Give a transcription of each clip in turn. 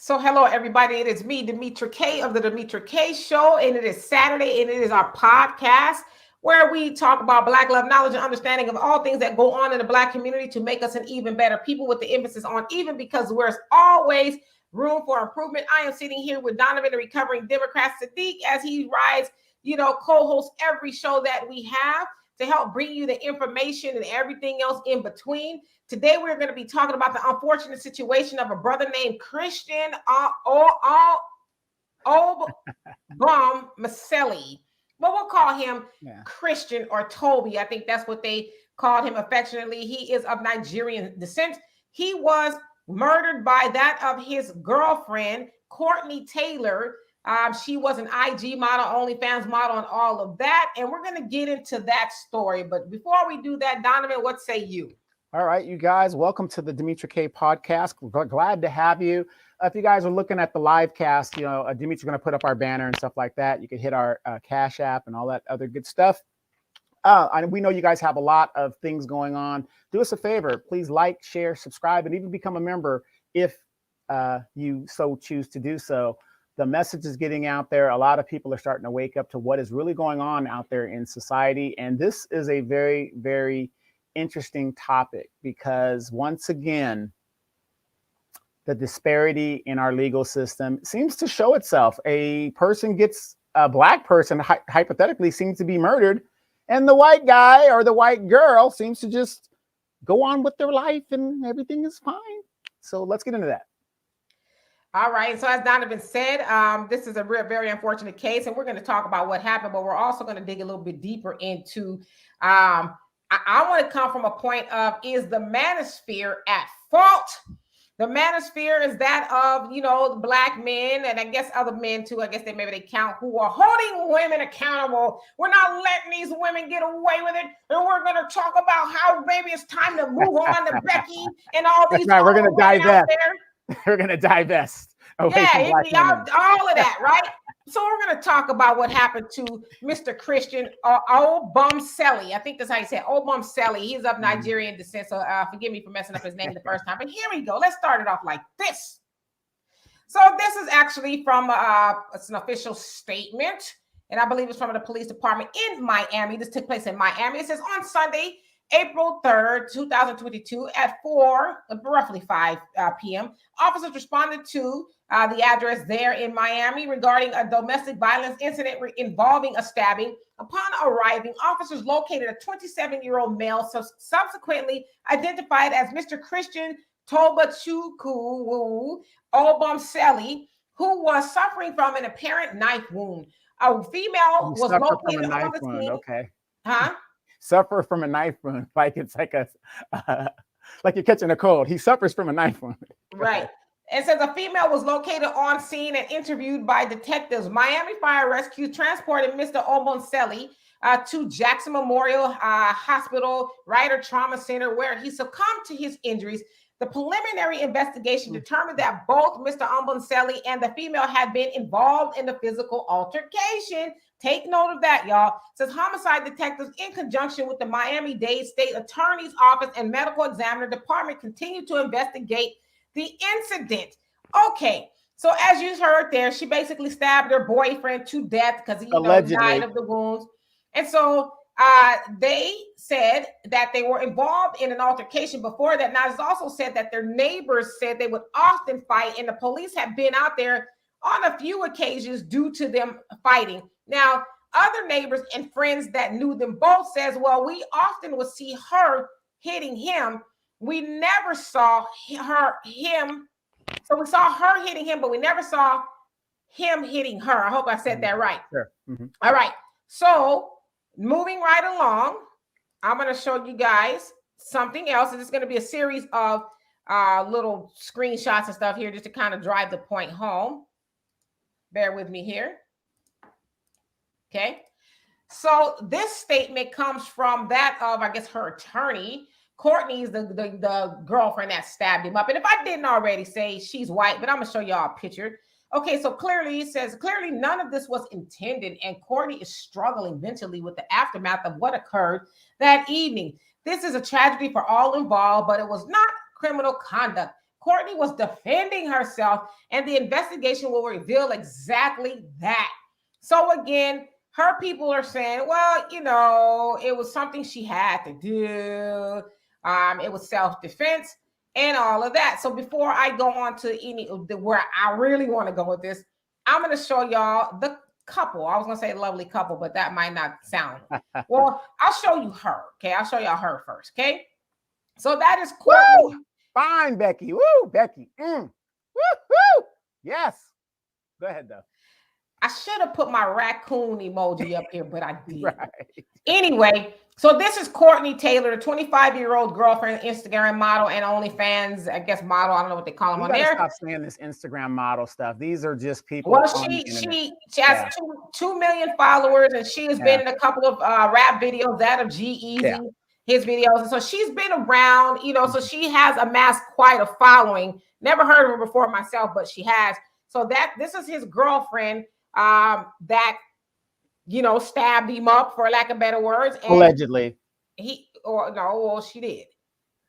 So hello everybody, it is me, Demetra K of the Demetra K Show, and it is Saturday, and it is our podcast where we talk about Black love, knowledge, and understanding of all things that go on in the Black community to make us an even better people, with the emphasis on even, because there's always room for improvement. I am sitting here with Donovan, the recovering Democrat Sadiq, as he rides, co-hosts every show that we have to help bring you the information and everything else in between. Today, we're going to be talking about the unfortunate situation of a brother named Christian Obum Maselli. But we'll call him Christian or Toby. I think that's what they called him affectionately. He is of Nigerian descent. He was murdered by that of his girlfriend, Courtney Taylor. She was an IG model, OnlyFans model, and all of that. And we're going to get into that story. But before we do that, Donovan, what say you? All right, you guys, welcome to the Demetra K podcast. We're glad to have you. If you guys are looking at the live cast, Demetra's going to put up our banner and stuff like that. You can hit our Cash App and all that other good stuff. We know you guys have a lot of things going on. Do us a favor, please like, share, subscribe, and even become a member if you so choose to do so. The message is getting out there. A lot of people are starting to wake up to what is really going on out there in society. And this is a very, very interesting topic because, once again, the disparity in our legal system seems to show itself. A black person hypothetically seems to be murdered, and the white guy or the white girl seems to just go on with their life and everything is fine. So let's get into that. All right. So as Donovan said, this is a very unfortunate case, and we're going to talk about what happened, but we're also going to dig a little bit deeper into, I want to come from a point of, is the Manosphere at fault? The Manosphere is that of, black men, and I guess other men too. I guess maybe they count, who are holding women accountable. We're not letting these women get away with it. And we're going to talof about how maybe it's time to move on to Becky and all these. Right, we're going to divest. We're going to divest. All of that, right? So we're going to talk about what happened to Mr. Christian Obumseli. I think that's how you say it, Obumseli. He's of Nigerian descent, so forgive me for messing up his name the first time. But here we go. Let's start it off like this. So this is actually from it's an official statement, and I believe it's from the police department in Miami. This took place in Miami. It says on Sunday, April 3rd, 2022 at roughly 5 p.m., officers responded to the address there in Miami regarding a domestic violence incident involving a stabbing. Upon arriving, officers located a 27-year-old male, subsequently identified as Mr. Christian Tobachukwu Obumseli, who was suffering from an apparent knife wound. A female was located on the scene. Okay. Huh? Suffer from a knife wound, like it's like like you're catching a cold. He suffers from a knife wound. Right. It says a female was located on scene and interviewed by detectives. Miami Fire Rescue transported Mr. Obumseli to Jackson Memorial Hospital Ryder Trauma Center, where he succumbed to his injuries. The preliminary investigation determined that both Mr. Obumseli and the female had been involved in the physical altercation. Take note of that, y'all. It says homicide detectives, in conjunction with the Miami-Dade State Attorney's Office and Medical Examiner Department, continue to investigate the incident. Okay, so as you heard there, she basically stabbed her boyfriend to death because he died of the wounds. And so they said that they were involved in an altercation before that. Now, it's also said that their neighbors said they would often fight, and the police have been out there on a few occasions due to them fighting. Now, other neighbors and friends that knew them both says, well, we often would see her hitting him. We never saw him. So we saw her hitting him, but we never saw him hitting her. I hope I said that right. Sure. Mm-hmm. All right. So moving right along, I'm going to show you guys something else. This is going to be a series of little screenshots and stuff here just to kind of drive the point home. Bear with me here. Okay. So this statement comes from that of, I guess, her attorney. Courtney's the girlfriend that stabbed him up. And if I didn't already say, she's white, but I'm going to show y'all a picture. Okay, so clearly it says, clearly none of this was intended, and Courtney is struggling mentally with the aftermath of what occurred that evening. This is a tragedy for all involved, but it was not criminal conduct. Courtney was defending herself, and the investigation will reveal exactly that. So again, her people are saying, well, it was something she had to do. It was self-defense and all of that. So before I go on to where I really want to go with this, I'm going to show y'all the couple. I was going to say lovely couple, but that might not sound. Well, I'll show you her. Okay. I'll show y'all her first. Okay. So that is Courtney. Woo! Fine, Becky. Woo, Becky. Woo, woo. Yes. Go ahead, though. I should have put my raccoon emoji up here, but I didn't. Right. Anyway, so this is Courtney Taylor, 25-year-old girlfriend, Instagram model, and OnlyFans, I guess model. I don't know what they call them on there. Stop saying this Instagram model stuff. These are just people. Well, she has 2 million followers, and she has been in a couple of rap videos, that of G-Eazy, his videos. And so she's been around, so she has amassed quite a following. Never heard of her before myself, but she has. So this is his girlfriend that stabbed him up, for lack of better words. And allegedly. She did,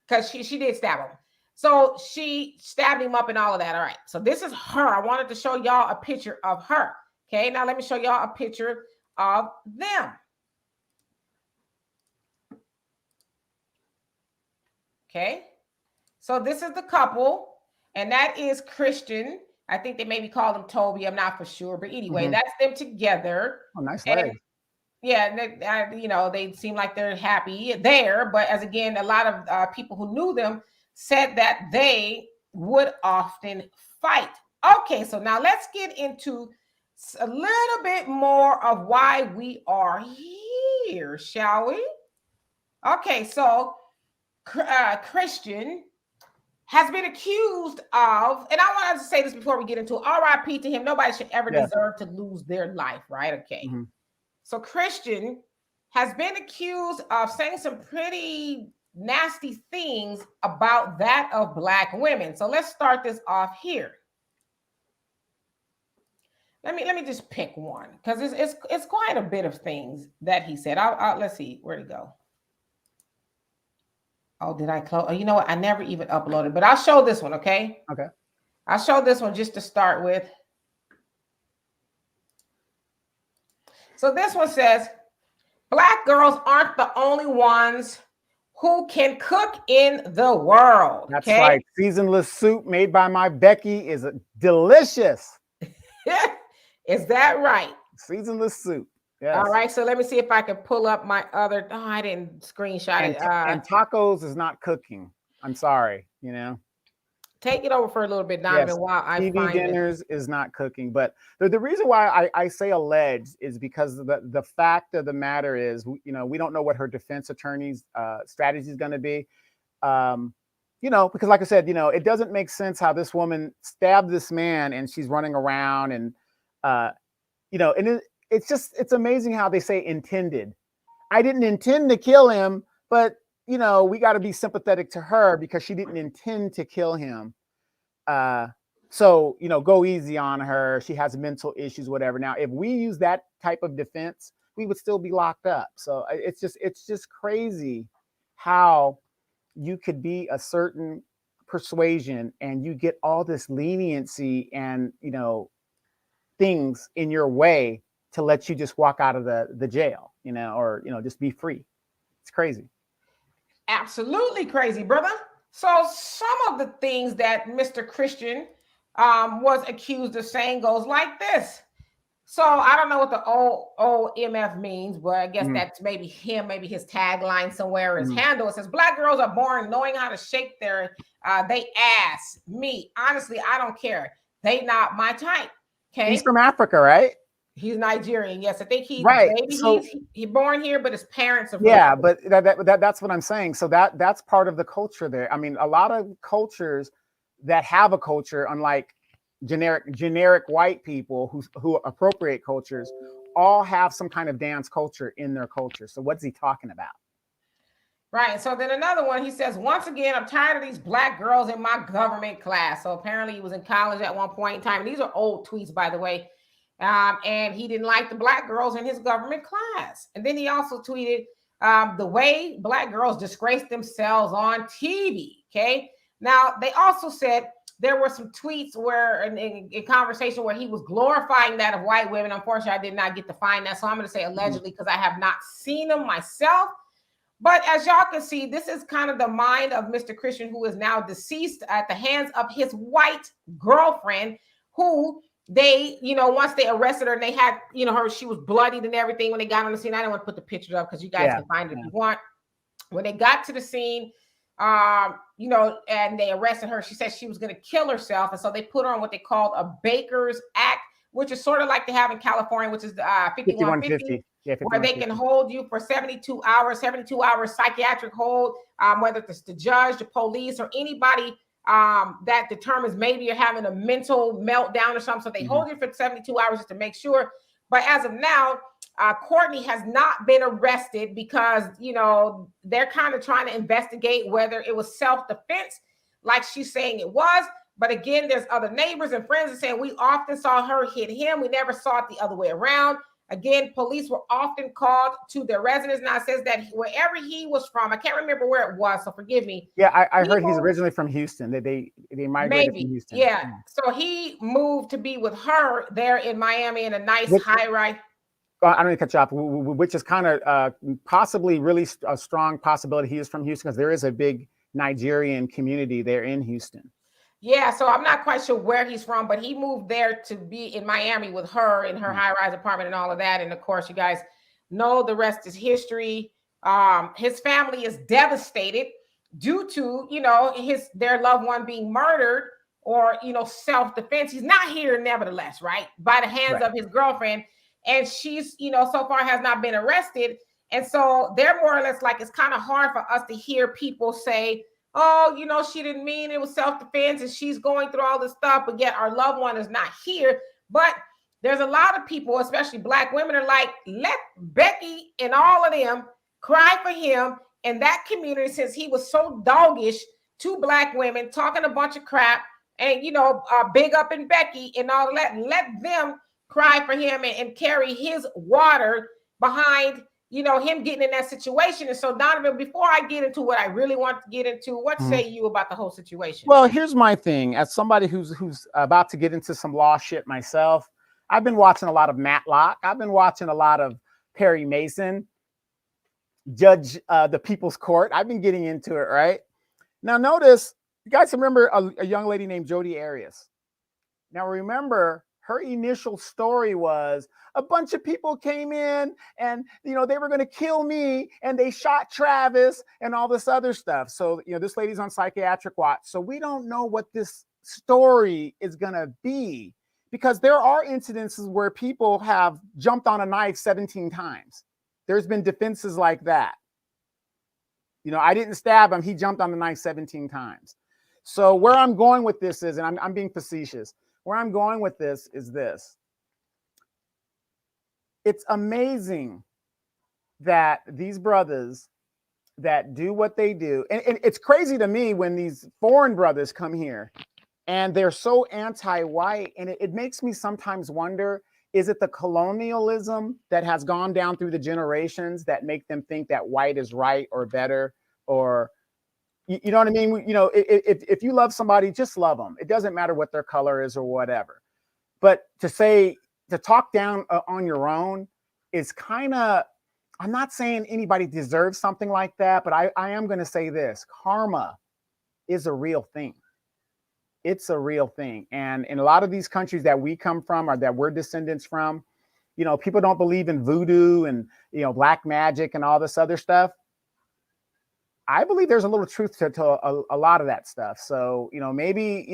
because she did stab him. So she stabbed him up and all of that. All right. So this is her. I wanted to show y'all a picture of her. Okay. Now let me show y'all a picture of them. Okay. So this is the couple, and that is Christian. I think they maybe called him Toby. I'm not for sure, but anyway, that's them together. Oh, nice leg. Yeah, they seem like they're happy there. But as again, a lot of people who knew them said that they would often fight. Okay, so now let's get into a little bit more of why we are here, shall we? Okay, so Christian has been accused of, and I wanted to say this before we get into it, RIP to him. Nobody should ever deserve to lose their life, right? Okay. Mm-hmm. So Christian has been accused of saying some pretty nasty things about that of Black women. So let's start this off here. Let me just pick one, because it's quite a bit of things that he said. Let's see, where'd it go? Oh, did I close? Oh, you know what? I never even uploaded, but I'll show this one, okay? Okay. I'll show this one just to start with. So this one says, Black girls aren't the only ones who can cook in the world. That's right. Seasonless soup made by my Becky is delicious. Is that right? Seasonless soup. Yes. All right, so let me see if I can pull up my other. Oh, I didn't screenshot it. And tacos is not cooking. I'm sorry, Take it over for a little bit, Donovan, yes. while I TV find dinners is not cooking. But the reason why I say alleged is because the fact of the matter is, we don't know what her defense attorney's strategy is going to be. Because like I said, it doesn't make sense how this woman stabbed this man and she's running around and, and it's amazing how they say intended. I didn't intend to kill him, but we got to be sympathetic to her because she didn't intend to kill him. So go easy on her. She has mental issues, whatever. Now, if we use that type of defense, we would still be locked up. So it's just crazy how you could be a certain persuasion and you get all this leniency and, things in your way to let you just walk out of the jail, or, just be free. It's crazy. Absolutely crazy, brother. So some of the things that Mr. Christian was accused of saying goes like this. So I don't know what the OMF means, but I guess that's maybe him, maybe his tagline somewhere, his handle. It says, Black girls are born knowing how to shake they ass. Me, honestly, I don't care. They not my type. Okay. He's from Africa, right? He's Nigerian. Yes, I think he's right. Maybe so, he's born here, but his parents are from yeah, but that's what I'm saying. So that's part of the culture there. I mean, a lot of cultures that have a culture, unlike generic white people who appropriate cultures, all have some kind of dance culture in their culture. So what's he talking about? Right. So then another one, he says, once again, I'm tired of these Black girls in my government class. So apparently he was in college at one point in time. These are old tweets, by the way. And he didn't like the Black girls in his government class. And then he also tweeted the way Black girls disgrace themselves on TV. Okay. Now, they also said there were some tweets where in conversation where he was glorifying that of white women. Unfortunately, I did not get to find that. So I'm going to say allegedly because I have not seen them myself. But as y'all can see, this is kind of the mind of Mr. Christian, who is now deceased at the hands of his white girlfriend, who they, once they arrested her and they had, her, she was bloodied and everything when they got on the scene. I don't want to put the pictures up because you guys can find it if you want. When they got to the scene, and they arrested her, she said she was going to kill herself. And so they put her on what they called a Baker's Act, which is sort of like they have in California, which is 5150. Yeah, where they can hold you for 72 hours psychiatric hold, whether it's the judge, the police, or anybody that determines maybe you're having a mental meltdown or something. So they hold you for 72 hours just to make sure. But as of now, Courtney has not been arrested because, they're kind of trying to investigate whether it was self-defense, like she's saying it was. But again, there's other neighbors and friends that saying we often saw her hit him. We never saw it the other way around. Again, police were often called to their residence. Now it says that wherever he was from, I can't remember where it was, so forgive me. Yeah, I heard he's originally from Houston. They migrated from Houston. Yeah. So he moved to be with her there in Miami in a nice high-rise. I don't need to cut you off, which is kind of possibly really a strong possibility he is from Houston because there is a big Nigerian community there in Houston. Yeah, so I'm not quite sure where he's from, but he moved there to be in Miami with her in her high-rise apartment and all of that. And of course, you guys know the rest is history. His family is devastated due to, their loved one being murdered or, self-defense. He's not here nevertheless, right? By the hands of his girlfriend. And she's, so far has not been arrested. And so they're more or less like, it's kind of hard for us to hear people say, oh, she didn't mean it was self-defense and she's going through all this stuff, but yet our loved one is not here. But there's a lot of people, especially Black women, are like, let Becky and all of them cry for him in that community since he was so doggish to Black women, talking a bunch of crap and, big up in Becky and all of that. Let them cry for him and carry his water behind him getting in that situation. And so, Donovan, before I get into what I really want to get into, what say you about the whole situation? Well, here's my thing. As somebody who's about to get into some law shit myself, I've been watching a lot of Matlock. I've been watching a lot of Perry Mason, Judge the People's Court. I've been getting into it, right? Now, notice, you guys remember a young lady named Jodi Arias. Now, remember, her initial story was a bunch of people came in and, they were going to kill me and they shot Travis and all this other stuff. So, this lady's on psychiatric watch. So we don't know what this story is going to be because there are incidences where people have jumped on a knife 17 times. There's been defenses like that. I didn't stab him. He jumped on the knife 17 times. So where I'm going with this is, and I'm being facetious, where I'm going with this is this. It's amazing that these brothers that do what they do, and it's crazy to me when these foreign brothers come here and they're so anti-white, and it makes me sometimes wonder, is it the colonialism that has gone down through the generations that make them think that white is right or better, or you know what I mean? If you love somebody, just love them. It doesn't matter what their color is or whatever. But to talk down on your own is kind of, I'm not saying anybody deserves something like that, but I am going to say this. Karma is a real thing. It's a real thing. And in a lot of these countries that we come from or that we're descendants from, people don't believe in voodoo and, black magic and all this other stuff. I believe there's a little truth to a lot of that stuff. So, maybe,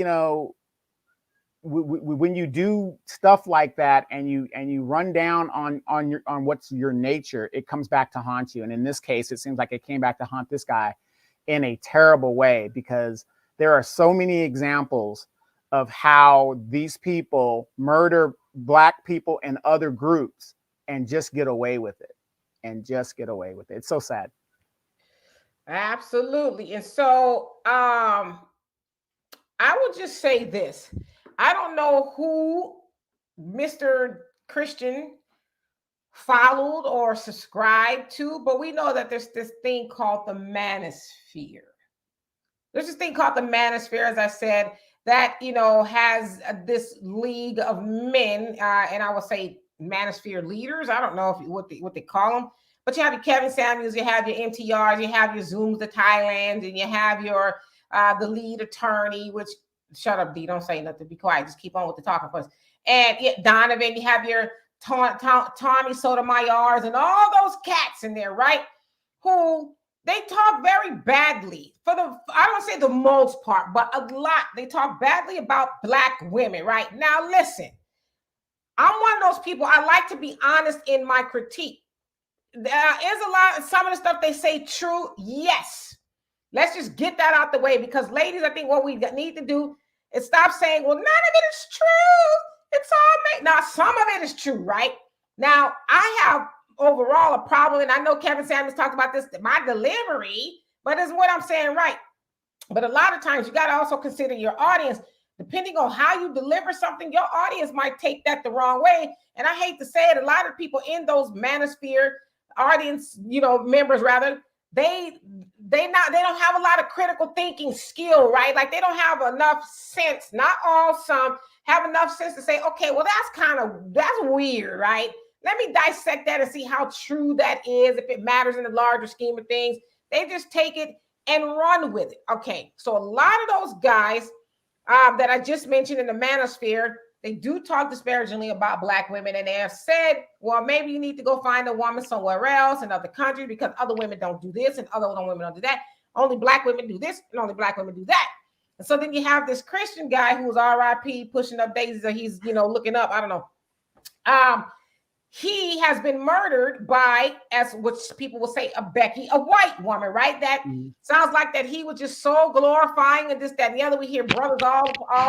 when you do stuff like that and you run down on what's your nature, it comes back to haunt you. And in this case, it seems like it came back to haunt this guy in a terrible way, because there are so many examples of how these people murder Black people and other groups and just get away with it. It's so sad. Absolutely. And so I would just say this. I don't know who Mr. Christian followed or subscribed to, but we know that there's this thing called the Manosphere. There's this thing called the Manosphere, as I said, that has this league of men, and I would say Manosphere leaders. I don't know if what they call them, but you have your Kevin Samuels, you have your MTRs, you have your Zooms, the Thailand, and you have your the lead attorney. Which shut up, D, don't say nothing, be quiet, just keep on with the talking first. And Donovan, you have your Tommy Sotomayor's and all those cats in there, right? Who they talk very badly for I don't say the most part, but a lot. They talk badly about Black women, right? Now, listen, I'm one of those people. I like to be honest in my critique. There is a lot, some of the stuff they say true. Yes. Let's just get that out the way, because ladies, I think what we need to do is stop saying, well, none of it is true. It's all made. Now, some of it is true, right? Now, I have overall a problem, and I know Kevin Samuels talked about this, my delivery, but is what I'm saying right. But a lot of times you got to also consider your audience. Depending on how you deliver something, your audience might take that the wrong way. And I hate to say it, a lot of people in those Manosphere audience, members rather, they don't have a lot of critical thinking skill, right? Like they don't have enough sense, not all, some have enough sense to say, okay, well, that's weird, right? Let me dissect that and see how true that is, if it matters in the larger scheme of things. They just take it and run with it. Okay, so a lot of those guys that I just mentioned in the Manosphere, they do talk disparagingly about Black women, and they have said, well, maybe you need to go find a woman somewhere else in other countries because other women don't do this and other women don't do that. Only Black women do this and only Black women do that. And so then you have this Christian guy who's RIP pushing up daisies, or he's, looking up, I don't know. He has been murdered by, as which people will say, a Becky, a white woman, right? That sounds like that he was just so glorifying and this, that, and the other. We hear brothers all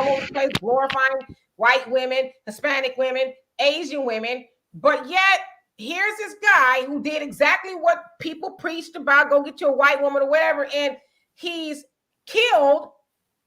over the place glorifying white women, Hispanic women, Asian women. But yet, here's this guy who did exactly what people preached about, go get you a white woman or whatever, and he's killed.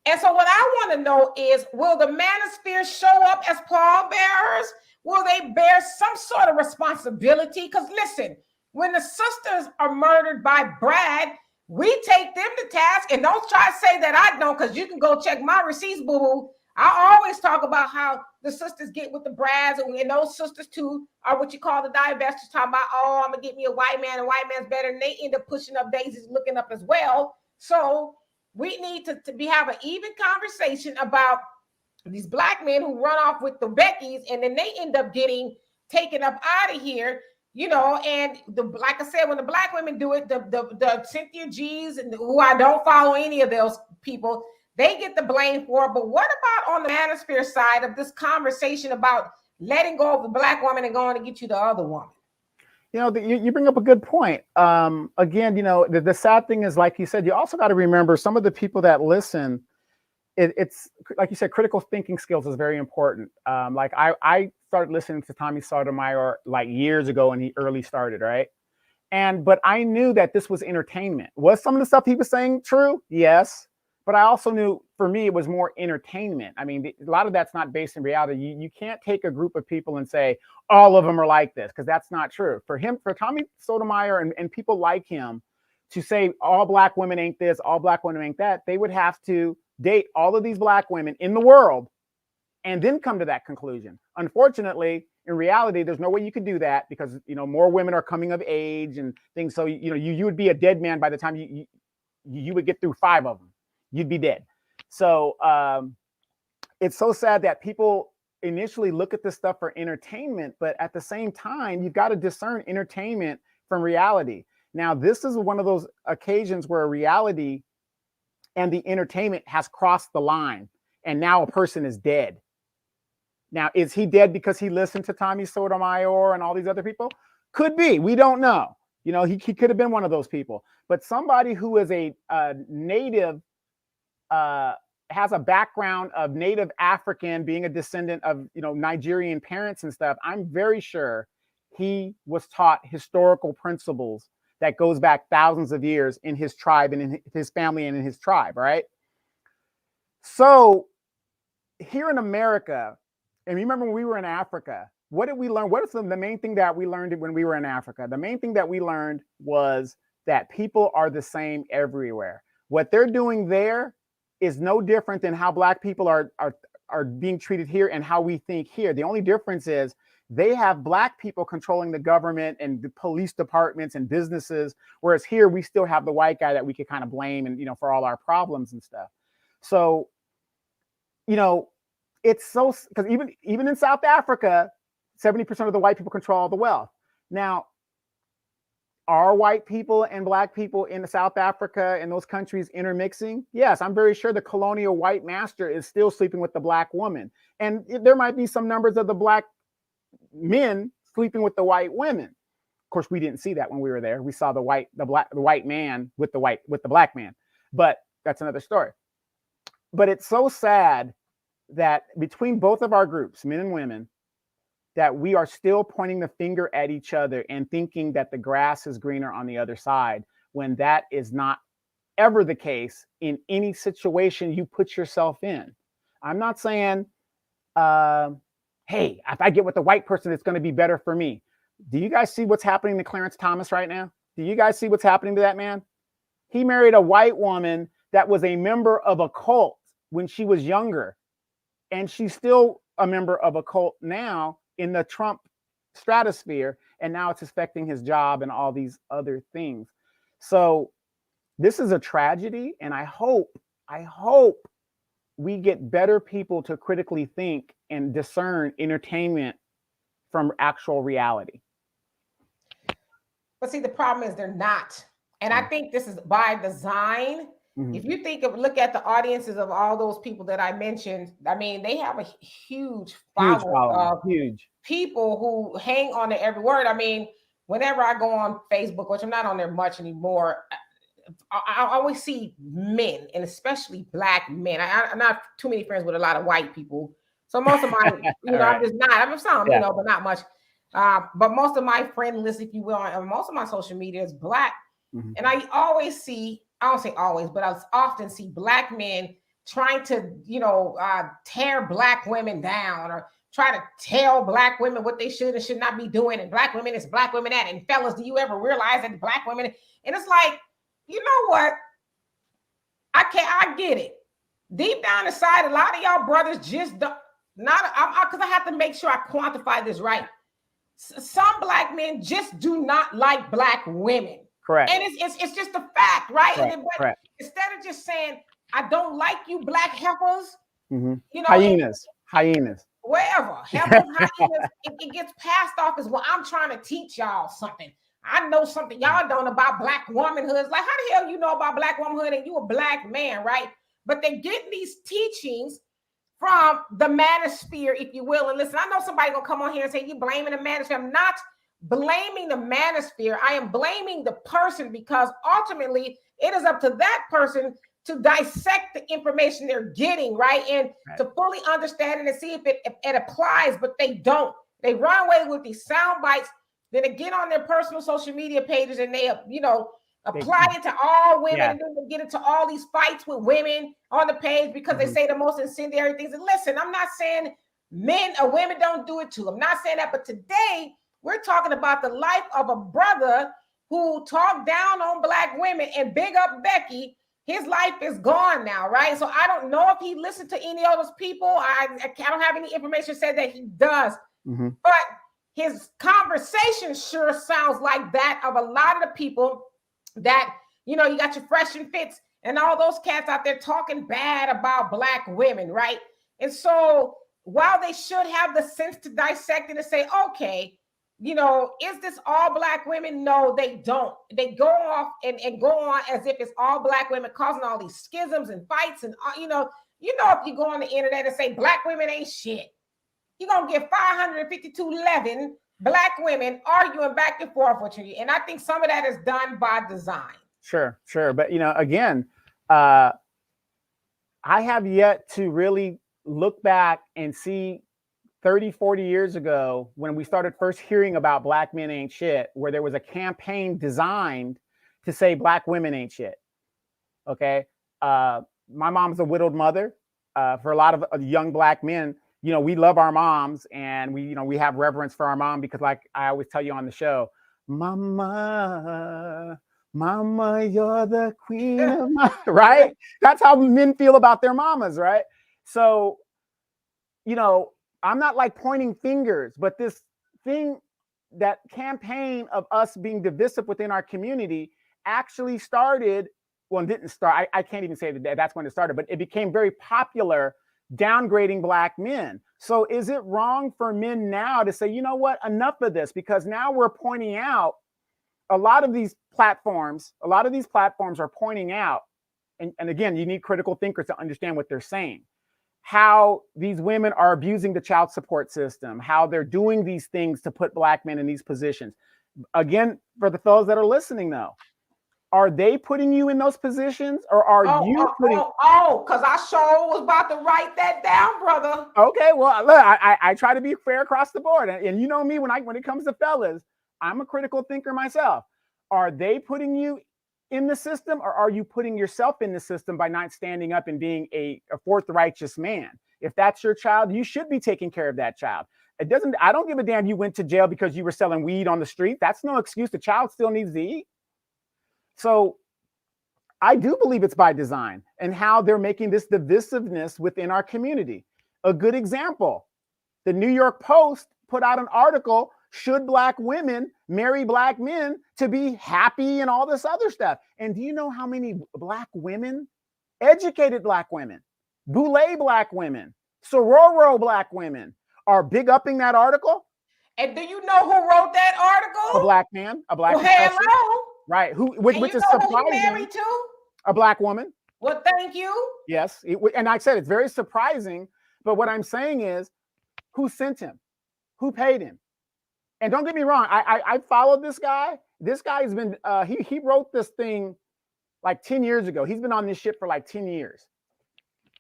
And so what I want to know is, will the Manosphere show up as pallbearers? Will they bear some sort of responsibility? Because listen, when the sisters are murdered by Brad, we take them to task, and don't try to say that I don't, because you can go check my receipts, boo-boo. I always talk about how the sisters get with the Brads, and those sisters too are what you call the divestors, talking about, oh, I'm going to get me a white man, and white man's better, and they end up pushing up daisies, looking up as well. So we need to have an even conversation about these Black men who run off with the Beckys, and then they end up getting taken up out of here, and like I said, when the Black women do it, the Cynthia G's, and who I don't follow any of those people, they get the blame for it. But what about on the Manosphere side of this conversation about letting go of the Black woman and going to get you the other woman? You bring up a good point. Again, the sad thing is, like you said, you also got to remember some of the people that listen. It's like you said, critical thinking skills is very important. Like I started listening to Tommy Sotomayor like years ago when he early started, right? But I knew that this was entertainment. Was some of the stuff he was saying true? Yes. But I also knew, for me, it was more entertainment. I mean, a lot of that's not based in reality. You can't take a group of people and say, all of them are like this, because that's not true. For Tommy Sotomayor and people like him to say all Black women ain't this, all Black women ain't that, they would have to date all of these Black women in the world and then come to that conclusion. Unfortunately, in reality, there's no way you could do that, because more women are coming of age and things. So you would be a dead man by the time you would get through 5 of them. You'd be dead. So it's so sad that people initially look at this stuff for entertainment, but at the same time, you've got to discern entertainment from reality. Now, this is one of those occasions where reality and the entertainment has crossed the line, and now a person is dead. Now, is he dead because he listened to Tommy Sotomayor and all these other people? Could be. We don't know. He could have been one of those people. But somebody who is a native, has a background of Native African, being a descendant of Nigerian parents and stuff, I'm very sure he was taught historical principles that goes back thousands of years in his tribe and in his family and in his tribe, right? So here in America, and remember when we were in Africa, what did we learn? What is the main thing that we learned when we were in Africa? The main thing that we learned was that people are the same everywhere. What they're doing there is no different than how Black people are being treated here and how we think here. The only difference is they have Black people controlling the government and the police departments and businesses, whereas here we still have the white guy that we could kind of blame and, for all our problems and stuff. So, it's so, because even in South Africa, 70% of the white people control all the wealth. Now, are white people and Black people in South Africa and those countries intermixing? Yes, I'm very sure the colonial white master is still sleeping with the Black woman. And there might be some numbers of the Black men sleeping with the white women. Of course, we didn't see that when we were there. We saw the white man with the Black man. But that's another story. But it's so sad that between both of our groups, men and women, that we are still pointing the finger at each other and thinking that the grass is greener on the other side, when that is not ever the case in any situation you put yourself in. I'm not saying, hey, if I get with the white person, it's going to be better for me. Do you guys see what's happening to Clarence Thomas right now? Do you guys see what's happening to that man? He married a white woman that was a member of a cult when she was younger. And she's still a member of a cult now in the Trump stratosphere. And now it's affecting his job and all these other things. So this is a tragedy. And I hope we get better people to critically think and discern entertainment from actual reality. But see, the problem is they're not. And I think this is by design. Mm-hmm. If you look at the audiences of all those people that I mentioned, I mean, they have a huge following of people who hang on to every word. I mean, whenever I go on Facebook, which I'm not on there much anymore, I always see men, and especially Black men. I'm not too many friends with a lot of white people. So most of my, right. I'm just not. I'm some, but not much. But most of my friend list, if you will, on most of my social media is Black. Mm-hmm. And I always see, I don't say always, but I often see Black men trying to, tear Black women down or try to tell Black women what they should and should not be doing. And Black women is Black women that. And fellas, do you ever realize that Black women? And it's like, you know what? I get it. Deep down inside, a lot of y'all brothers just don't, because I have to make sure I quantify this right. Some Black men just do not like Black women. Correct. And it's just a fact, right? Correct. Instead of just saying, I don't like you Black heifers, mm-hmm. Hyenas. Wherever. Heifers, hyenas, it gets passed off as, well, I'm trying to teach y'all something. I know something y'all don't about Black womanhood. It's like, how the hell you know about Black womanhood and you a Black man, right? But they're getting these teachings from the Manosphere, if you will. And listen, I know somebody gonna come on here and say, you blaming the Manosphere. I'm not blaming the Manosphere. I am blaming the person, because ultimately it is up to that person to dissect the information they're getting, right? And to fully understand it and see if it applies, but they don't. They run away with these sound bites. Then they get on their personal social media pages and they, apply it to all women, and then they get into all these fights with women on the page because they say the most incendiary things. And listen, I'm not saying men or women don't do it too. I'm not saying that, but today we're talking about the life of a brother who talked down on Black women, and big up Becky. His life is gone now, right? So I don't know if he listened to any of those people. I don't have any information said that he does, but his conversation sure sounds like that of a lot of the people that, you got your Fresh and Fits and all those cats out there talking bad about Black women, right? And so while they should have the sense to dissect it and say, okay, is this all Black women? No, they don't. They go off and go on as if it's all Black women causing all these schisms and fights. And, if you go on the internet and say Black women ain't shit, you're going to get 552 Black women arguing back and forth with you. And I think some of that is done by design. Sure. But, again, I have yet to really look back and see 30, 40 years ago when we started first hearing about Black men ain't shit, where there was a campaign designed to say Black women ain't shit. Okay. My mom's a widowed mother. For a lot of young Black men, we love our moms, and we have reverence for our mom, because, like I always tell you on the show, Mama, Mama, you're the queen of my, right? That's how men feel about their mamas, right? So, you know, I'm not like pointing fingers, but this thing, that campaign of us being divisive within our community actually started, well, it didn't start. I can't even say that that's when it started, but it became very popular downgrading Black men. So is it wrong for men now to say, you know what, enough of this? Because now we're pointing out a lot of these platforms are pointing out, and again, you need critical thinkers to understand what they're saying, how these women are abusing the child support system, how they're doing these things to put Black men in these positions. Again, for the fellows that are listening though, are they putting you in those positions, or are you putting? Because I sure was about to write that down, brother. Okay, well, look, I try to be fair across the board, and you know me, when it comes to fellas, I'm a critical thinker myself. Are they putting you in the system, or are you putting yourself in the system by not standing up and being a fourth righteous man? If that's your child, you should be taking care of that child. I don't give a damn you went to jail because you were selling weed on the street. That's no excuse. The child still needs to eat. So I do believe it's by design, and how they're making this divisiveness within our community. A good example, the New York Post put out an article, should Black women marry Black men to be happy and all this other stuff? And do you know how many Black women, educated Black women, boule Black women, sororo Black women are big upping that article? And do you know who wrote that article? A Black man, a Black professor. Hello. Right, which is surprising. Who he married to? A Black woman. Well, thank you. Yes, and I said it's very surprising, but what I'm saying is, who sent him? Who paid him? And don't get me wrong, I followed this guy. This guy has been, he wrote this thing like 10 years ago. He's been on this shit for like 10 years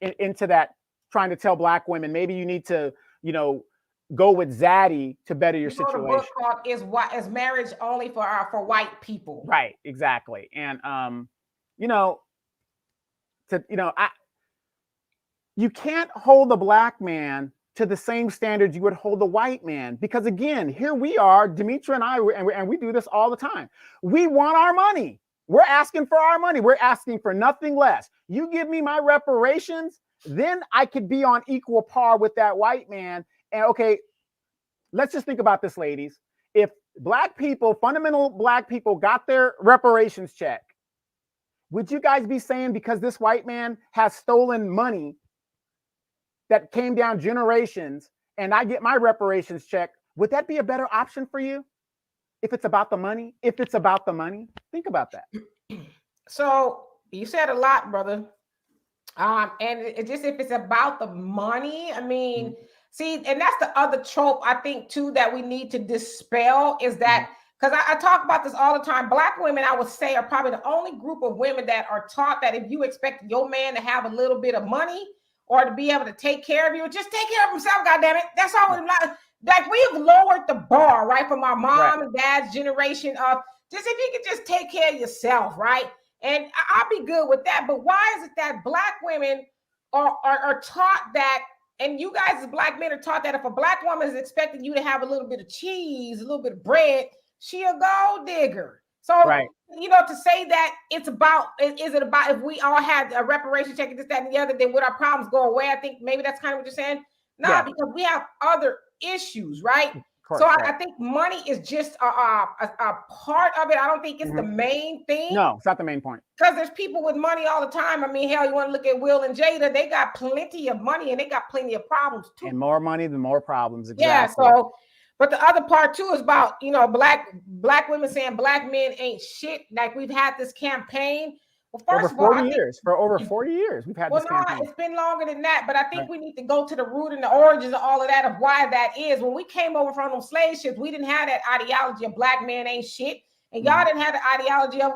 into that, trying to tell Black women, maybe you need to, you know, go with Zaddy to better your situation. The book called is Marriage Only for White People. Right, exactly. And, you know, you can't hold a Black man to the same standards you would hold a white man, because again, here we are, Demetra and I, and we do this all the time. We want our money. We're asking for our money. We're asking for nothing less. You give me my reparations, then I could be on equal par with that white man. And okay, let's just think about this, ladies. If Black people, fundamental Black people, got their reparations check, would you guys be saying, because this white man has stolen money that came down generations and I get my reparations check, would that be a better option for you? If it's about the money? If it's about the money, think about that. So you said a lot, brother. And it just, if it's about the money, I mean, see, and that's the other trope I think too that we need to dispel, is that, because I talk about this all the time, Black women, I would say, are probably the only group of women that are taught that if you expect your man to have a little bit of money or to be able to take care of you, just take care of himself, goddammit. That's all. Like, we have lowered the bar, right, from our mom and dad's generation of just, if you could just take care of yourself, right? And I'll be good with that. But why is it that Black women are taught that, and you guys as Black men are taught that if a Black woman is expecting you to have a little bit of cheese, a little bit of bread, she a gold digger. So, you know, to say that it's about, is it about if we all had a reparation check and this, that, and the other, then would our problems go away? I think maybe that's kind of what you're saying. No, because we have other issues, right? So I think money is just a part of it. I don't think it's the main thing. No, it's not the main point. Because there's people with money all the time. I mean, hell, you want to look at Will and Jada, they got plenty of money and they got plenty of problems too. And more money, the more problems. Exactly. Yeah, so, but the other part too is about, you know, black women saying Black men ain't shit. Like, we've had this campaign. Well, first for over 40 years, we've had this campaign. It's been longer than that, but I think we need to go to the root and the origins of all of that, of why that is. When we came over from those slave ships, we didn't have that ideology of Black men ain't shit, and y'all didn't have the ideology of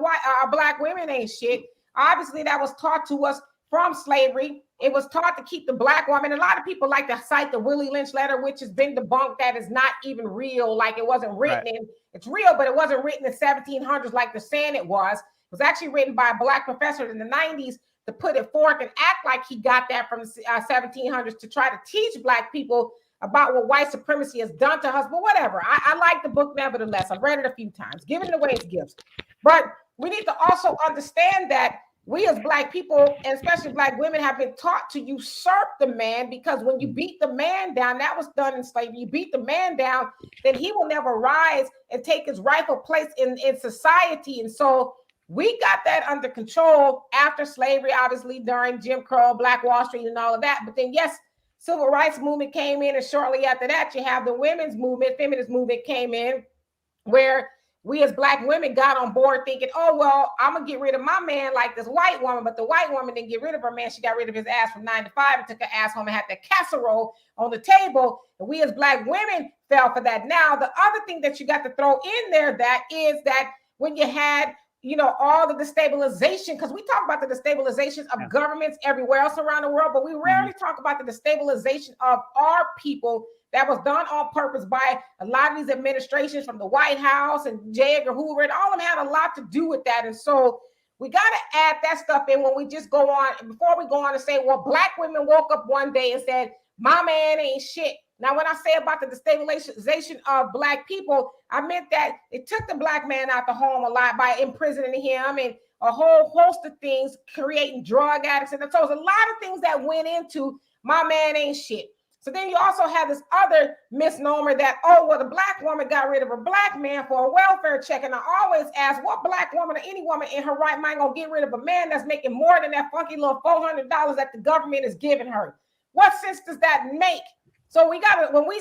Black women ain't shit. Obviously, that was taught to us from slavery. It was taught to keep the Black woman. A lot of people like to cite the Willie Lynch letter, which has been debunked, that is not even real. Like, it wasn't written in, it's real, but it wasn't written in 1700s like they're saying it was. It was actually written by a Black professor in the 90s to put it forth and act like he got that from the 1700s to try to teach Black people about what white supremacy has done to us. But whatever, I like the book nevertheless. I've read it a few times, giving it away as gifts. But we need to also understand that we as Black people, and especially Black women, have been taught to usurp the man, because when you beat the man down, that was done in slavery. You beat the man down, then he will never rise and take his rightful place in society. And so we got that under control after slavery, obviously during Jim Crow, Black Wall Street, and all of that. But then, yes, civil rights movement came in, and shortly after that, you have the women's movement, feminist movement came in, where we as Black women got on board thinking, oh, well, I'm going to get rid of my man like this white woman. But the white woman didn't get rid of her man. She got rid of his ass from 9 to 5 and took her ass home and had that casserole on the table. And we as Black women fell for that. Now, the other thing that you got to throw in there, that is that when you had, you know, all the destabilization, because we talk about the destabilization of governments everywhere else around the world, but we rarely talk about the destabilization of our people that was done on purpose by a lot of these administrations, from the White House and J. Edgar Hoover, and all of them had a lot to do with that. And so we got to add that stuff in when we just go on, before we go on and say, well, Black women woke up one day and said, my man ain't shit. Now, when I say about the destabilization of Black people, I meant that it took the Black man out the home a lot by imprisoning him and a whole host of things, creating drug addicts. And so there's a lot of things that went into my man ain't shit. So then you also have this other misnomer that, oh, well, the Black woman got rid of a Black man for a welfare check. And I always ask, what Black woman or any woman in her right mind gonna get rid of a man that's making more than that funky little $400 that the government is giving her? What sense does that make? So we gotta, when we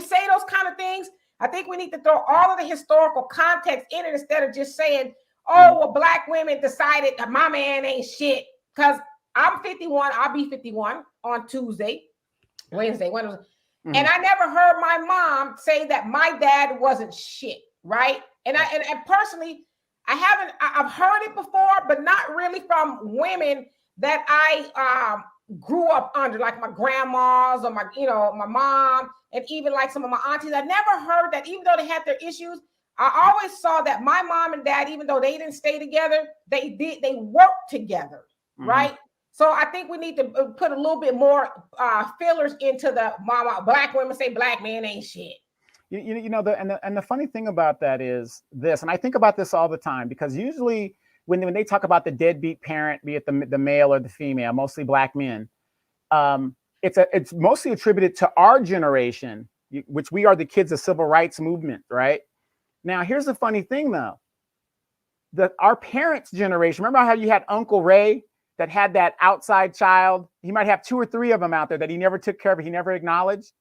say those kind of things, I think we need to throw all of the historical context in it instead of just saying, oh, well, Black women decided that my man ain't shit. Because I'm 51, I'll be 51 on Wednesday, and I never heard my mom say that my dad wasn't shit, right? And personally, I've heard it before, but not really from women that I grew up under, like my grandmas or my mom, and even like some of my aunties. I never heard that, even though they had their issues, I always saw that my mom and dad, even though they didn't stay together, they worked together, right? So I think we need to put a little bit more fillers into the mama. Black women say Black man ain't shit. You know, the funny thing about that is this, and I think about this all the time, because usually when they talk about the deadbeat parent, be it the male or the female, mostly Black men, it's mostly attributed to our generation, which we are the kids of civil rights movement, right? Now, here's the funny thing, though. Our parents' generation, remember how you had Uncle Ray that had that outside child? He might have 2 or 3 of them out there that he never took care of, he never acknowledged.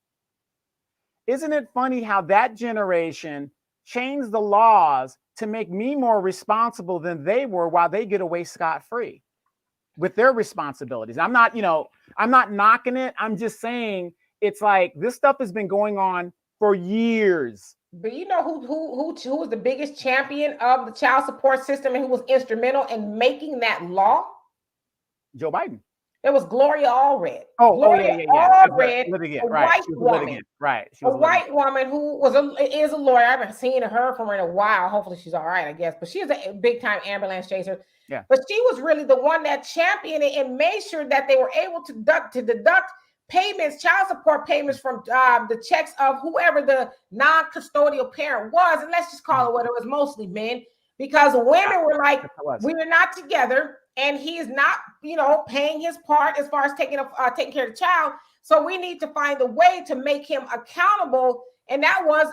Isn't it funny how that generation changed the laws to make me more responsible than they were, while they get away scot-free with their responsibilities? I'm not knocking it. I'm just saying, it's like this stuff has been going on for years. But you know who was the biggest champion of the child support system and who was instrumental in making that law? Joe Biden. It was Gloria Allred. Gloria Allred, a right. white woman. Right. A white woman who is a lawyer. I haven't seen her from her in a while. Hopefully she's all right, I guess. But she's a big time ambulance chaser. Yeah. But she was really the one that championed it and made sure that they were able to deduct payments, child support payments from the checks of whoever the non-custodial parent was. And let's just call it what it was, mostly men, because women were like, we are not together. And he is not, paying his part as far as taking care of the child. So we need to find a way to make him accountable. And that was,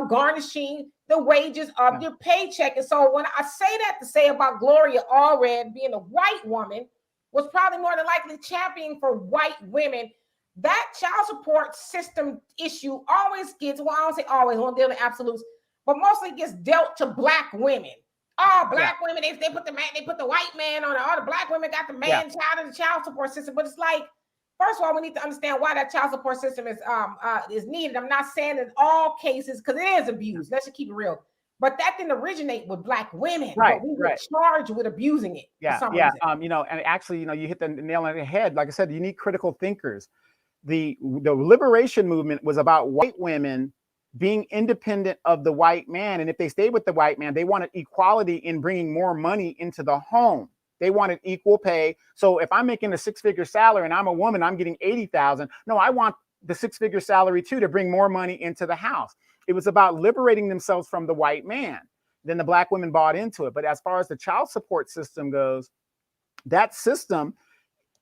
garnishing the wages of your paycheck. And so when I say that to say about Gloria Allred being a white woman, was probably more than likely championing for white women, that child support system issue always gets, well, I don't say always, I won't deal in absolutes, but mostly gets dealt to Black women. Oh, Black women, if they put the white man on it. All the Black women got the man child in the child support system. But it's like, first of all, we need to understand why that child support system is needed. I'm not saying in all cases, because it is abused. Let's just keep it real. But that didn't originate with Black women. Right. But we were charged with abusing it. And actually, you hit the nail on the head. Like I said, you need critical thinkers. The liberation movement was about white women being independent of the white man. And if they stayed with the white man, they wanted equality in bringing more money into the home. They wanted equal pay. So if I'm making a 6-figure salary and I'm a woman, I'm getting $80,000. No, I want the 6-figure salary too, to bring more money into the house. It was about liberating themselves from the white man. then the black women bought into it. But as far as the child support system goes, that system,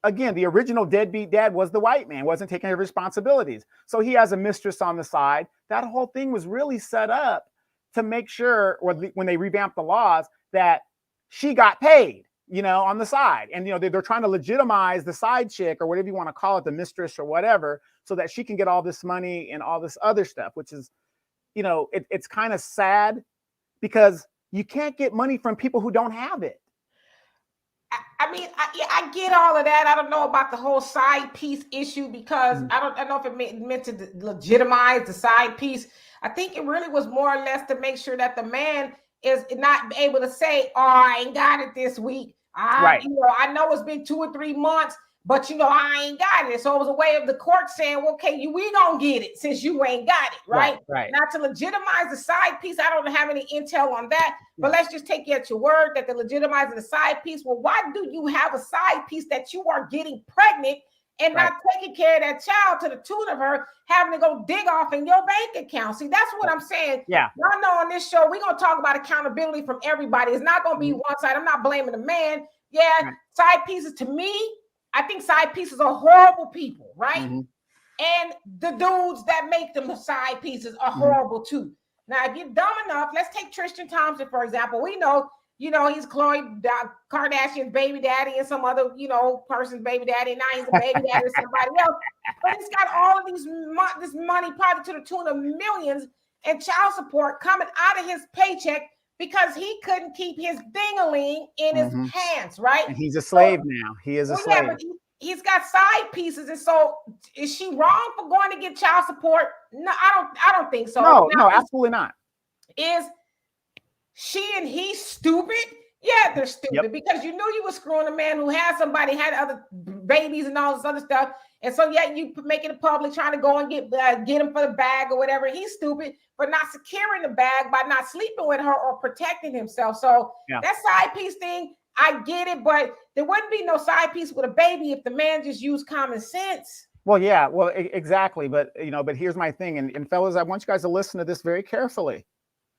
again, the original deadbeat dad was the white man, wasn't taking his responsibilities. So he has a mistress on the side. That whole thing was really set up to make sure, or when they revamped the laws, that she got paid, on the side. And, they're trying to legitimize the side chick, or whatever you want to call it, the mistress or whatever, so that she can get all this money and all this other stuff, which is, it's kind of sad, because you can't get money from people who don't have it. I mean, I get all of that. I don't know about the whole side piece issue, because I don't know if it meant to legitimize the side piece. I think it really was more or less to make sure that the man is not able to say, "Oh, I ain't got it this week. Right. I know it's been 2 or 3 months, but I ain't got it." So it was a way of the court saying, well, "Okay, we gonna get it since you ain't got it," right? Right. Now, to legitimize the side piece, I don't have any intel on that, but let's just take you at your word that they're legitimizing the side piece. Well, why do you have a side piece that you are getting pregnant and not taking care of that child to the tune of her having to go dig off in your bank account? See, that's what I'm saying. Yeah. Y'all know on this show, we're going to talk about accountability from everybody. It's not going to be one side. I'm not blaming the man. Yeah, side pieces, to me, I think side pieces are horrible people, right? And the dudes that make them side pieces are horrible too. Now, if you're dumb enough, let's take Tristan Thompson, for example. We know, he's Khloe Kardashian's baby daddy and some other, person's baby daddy. Now he's a baby daddy of somebody else. But he's got all of this money, probably to the tune of millions, and child support coming out of his paycheck because he couldn't keep his ding-a-ling in his hands, right? And he's a slave now. He is a slave. Yeah, but he's got side pieces, and so is she wrong for going to get child support? No, I don't think so. No, absolutely not. Is she and he stupid? Yeah, they're stupid, because you knew you were screwing a man who had somebody, had other babies and all this other stuff. And so, you make it public, trying to go and get him for the bag or whatever. He's stupid for not securing the bag by not sleeping with her or protecting himself. So that side piece thing, I get it, but there wouldn't be no side piece with a baby if the man just used common sense. Well, yeah, exactly. But, but here's my thing. And fellas, I want you guys to listen to this very carefully.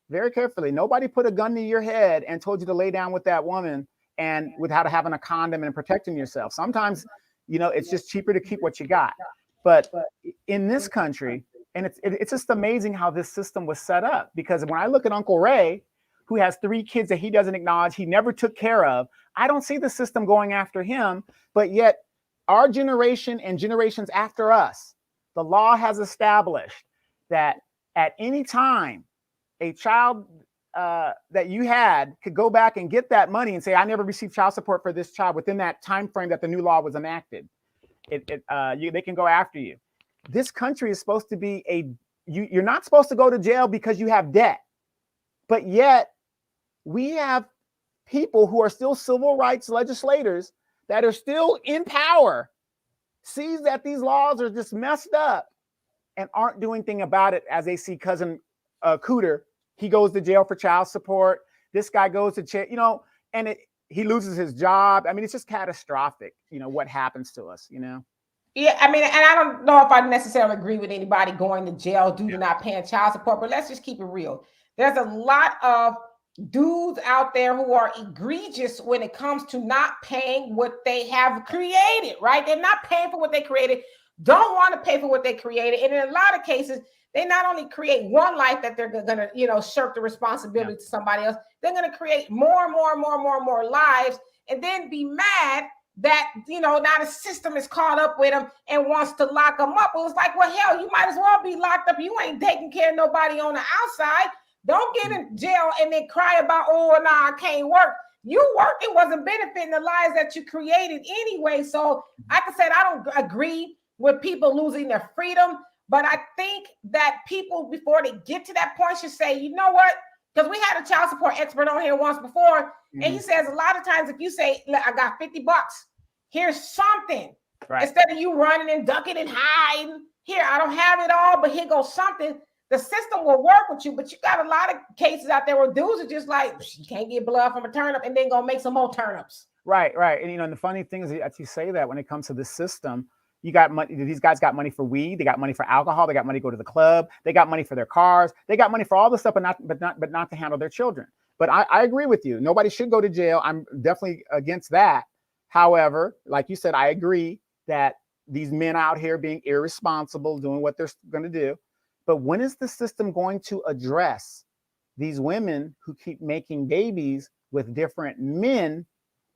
Very carefully. Nobody put a gun to your head and told you to lay down with that woman and without having a condom and protecting yourself. Sometimes, it's just cheaper to keep what you got. But in this country, and it's just amazing how this system was set up, because when I look at Uncle Ray, who has 3 kids that he doesn't acknowledge, he never took care of, I don't see the system going after him. But yet our generation and generations after us, the law has established that at any time, a child that you had could go back and get that money and say, "I never received child support for this child," within that time frame that the new law was enacted. They can go after you. This country is supposed to be you're not supposed to go to jail because you have debt. But yet we have people who are still civil rights legislators that are still in power, sees that these laws are just messed up and aren't doing anything about it, as they see cousin Cooter. He goes to jail for child support. This guy goes to jail, and he loses his job. I mean, it's just catastrophic, what happens to us, Yeah, I mean, and I don't know if I necessarily agree with anybody going to jail due to not paying child support, but let's just keep it real. There's a lot of dudes out there who are egregious when it comes to not paying what they have created, right? They're not paying for what they created, don't want to pay for what they created. And in a lot of cases, they not only create one life that they're going to, shirk the responsibility to somebody else, they're going to create more and more lives, and then be mad that, now the system is caught up with them and wants to lock them up. Well, it's like, well, hell, you might as well be locked up. You ain't taking care of nobody on the outside. Don't get in jail and then cry about, "Oh, no, I can't work." You working wasn't benefiting the lives that you created anyway. So like I said, I don't agree with people losing their freedom. But I think that people, before they get to that point, should say, you know what? Because we had a child support expert on here once before, and he says a lot of times if you say, "I got $50, here's something," instead of you running and ducking and hiding, "Here, I don't have it all, but here goes something," the system will work with you. But you got a lot of cases out there where dudes are just like, "You can't get blood from a turnip," and then go make some more turnips. Right. And, and the funny thing is that you say that when it comes to this system, you got money. These guys got money for weed. They got money for alcohol. They got money to go to the club. They got money for their cars. They got money for all this stuff, but not to handle their children. But I agree with you. Nobody should go to jail. I'm definitely against that. However, like you said, I agree that these men out here being irresponsible, doing what they're going to do. But when is the system going to address these women who keep making babies with different men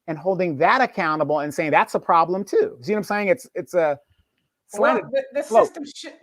and holding that accountable and saying that's a problem too? See what I'm saying? It's a slanted. Well,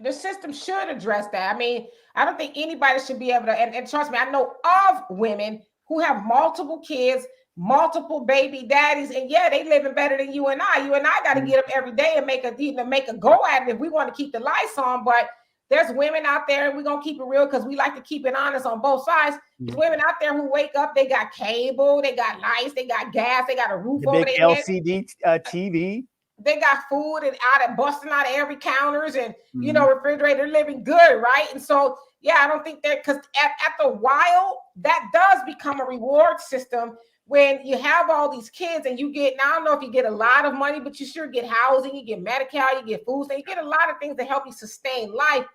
the system should address that. I mean, I don't think anybody should be able to, and trust me, I know of women who have multiple kids, multiple baby daddies, and yeah, they living better than you and I. You and I got to get up every day and make a go at it if we want to keep the lights on. But there's women out there, and we're gonna keep it real because we like to keep it honest on both sides. There's women out there who wake up, they got cable, they got lights, they got gas, they got a roof over their head. LCD TV. They got food and busting out of every counters and refrigerator, living good, right? And so yeah, I don't think that, because after a while that does become a reward system when you have all these kids and you get, now I don't know if you get a lot of money, but you sure get housing, you get Medi-Cal, you get food, so you get a lot of things to help you sustain life.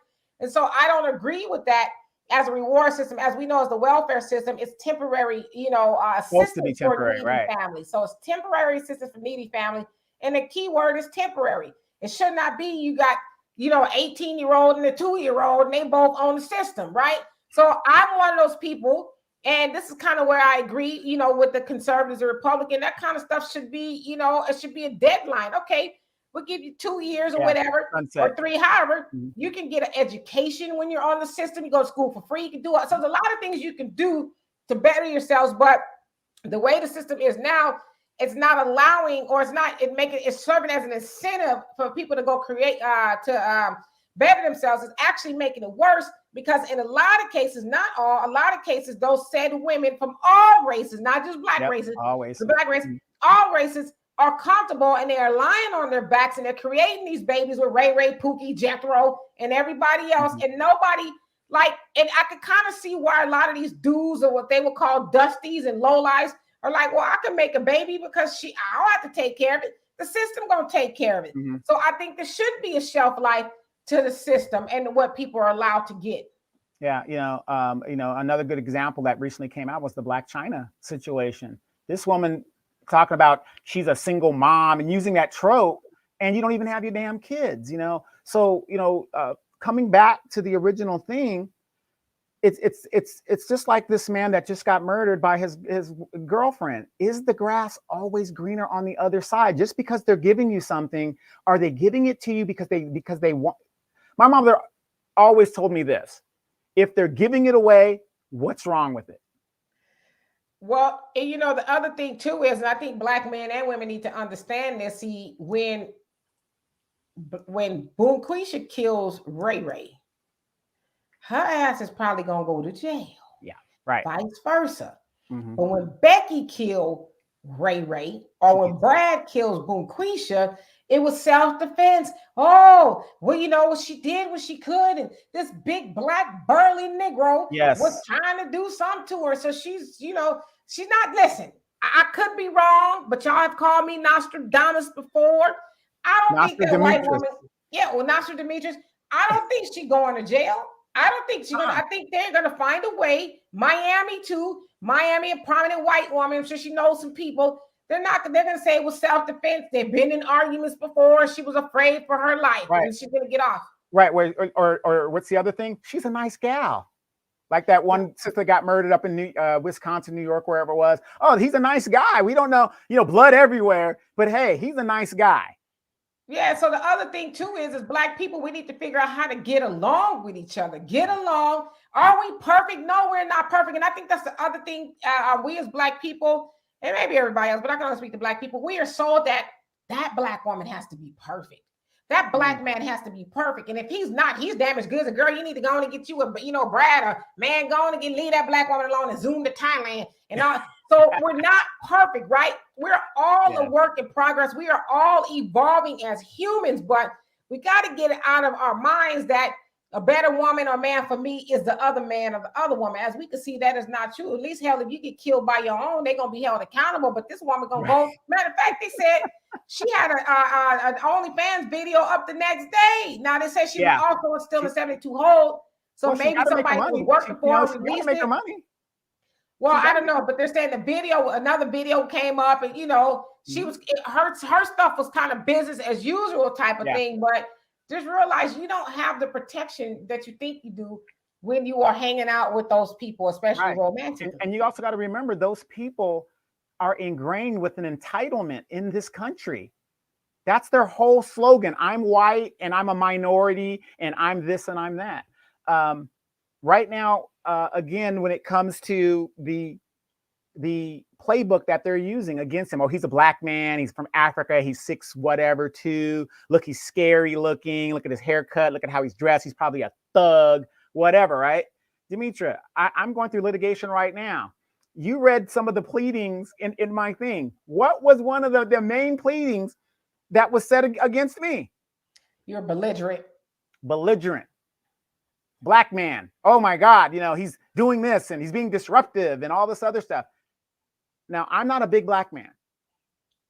And so I don't agree with that as a reward system. As we know, as the welfare system, it's temporary, assistance for needy families. So it's temporary assistance for needy families. And the key word is temporary. It should not be you got, 18-year-old and a 2-year-old and they both own the system, right? So I'm one of those people, and this is kind of where I agree, with the conservatives or Republican. That kind of stuff should be, it should be a deadline. Okay, we'll give you 2 years or whatever, or 3, however. You can get an education when you're on the system. You go to school for free. You can do it. So there's a lot of things you can do to better yourselves. But the way the system is now, it's not allowing, or it's serving as an incentive for people to go create, better themselves. It's actually making it worse, because in a lot of cases, not all, a lot of cases, those said women from all races, not just black races, always the black race, all races are comfortable, and they are lying on their backs, and they're creating these babies with Ray Ray, Pookie, Jethro, and everybody else, and nobody, and I could kind of see why a lot of these dudes, or what they would call dusties and lowlifes, are like, well, I can make a baby because I don't have to take care of it. The system gonna take care of it. So I think there should be a shelf life to the system and what people are allowed to get. Yeah, another good example that recently came out was the Black China situation. This woman talking about she's a single mom and using that trope, and you don't even have your damn kids, So, coming back to the original thing, it's just like this man that just got murdered by his girlfriend. Is the grass always greener on the other side? Just because they're giving you something, are they giving it to you because they want? My mom always told me this: if they're giving it away, what's wrong with it? Well, and the other thing too is, and I think black men and women need to understand this. See, when Boonquisha kills Ray Ray, her ass is probably gonna go to jail. Yeah, right. Vice versa. But when Becky killed Ray Ray, or when Brad kills Boonquisha, it was self-defense. Oh, well, what she did what she could, and this big black burly Negro was trying to do something to her. So she's not. Listen, I could be wrong, but y'all have called me Nostradamus before. I don't think that a white woman. Yeah, well, Nostradamus. I don't think she's going to jail. I don't think she's gonna. I think they're gonna find a way. Miami too. Miami, a prominent white woman. I'm sure she knows some people. They're gonna say it was self-defense. They've been in arguments before. She was afraid for her life, and she's gonna get off. Right. Or what's the other thing? She's a nice gal. Like that one sister got murdered up in Wisconsin, New York, wherever it was. Oh, he's a nice guy. We don't know, blood everywhere, but hey, he's a nice guy. Yeah, so the other thing too is black people, we need to figure out how to get along with each other. Get along. Are we perfect? No, we're not perfect. And I think that's the other thing. We as black people, and maybe everybody else, but I can only speak to black people. We are sold that black woman has to be perfect. That black man has to be perfect. And if he's not, he's damaged goods. And girl, you need to go on and get you a Brad, or man, go on and leave that black woman alone and zoom to Thailand and all. So we're not perfect, right? We're all a work in progress. We are all evolving as humans, but we got to get it out of our minds that a better woman or man for me is the other man or the other woman. As we can see, that is not true. At least, hell, if you get killed by your own, they're going to be held accountable. But this woman going to go. Matter of fact, they said she had an OnlyFans video up the next day. Now, they said she was also still a 72 hold. So maybe somebody was working for her. She got to make her money. Well, I don't know, but they're saying another video came up, and she was her stuff was kind of business as usual type of thing, but just realize you don't have the protection that you think you do when you are hanging out with those people, especially romantically. And you also got to remember those people are ingrained with an entitlement in this country. That's their whole slogan. I'm white and I'm a minority and I'm this and I'm that. Right now, again, when it comes to the playbook that they're using against him, oh, he's a black man, he's from Africa, he's 6 whatever 2. Look, he's scary looking. Look at his haircut. Look at how he's dressed. He's probably a thug, whatever, right? Demetra, I'm going through litigation right now. You read some of the pleadings in my thing. What was one of the main pleadings that was said against me? You're belligerent. Black man. Oh my God, he's doing this and he's being disruptive and all this other stuff. Now, I'm not a big black man.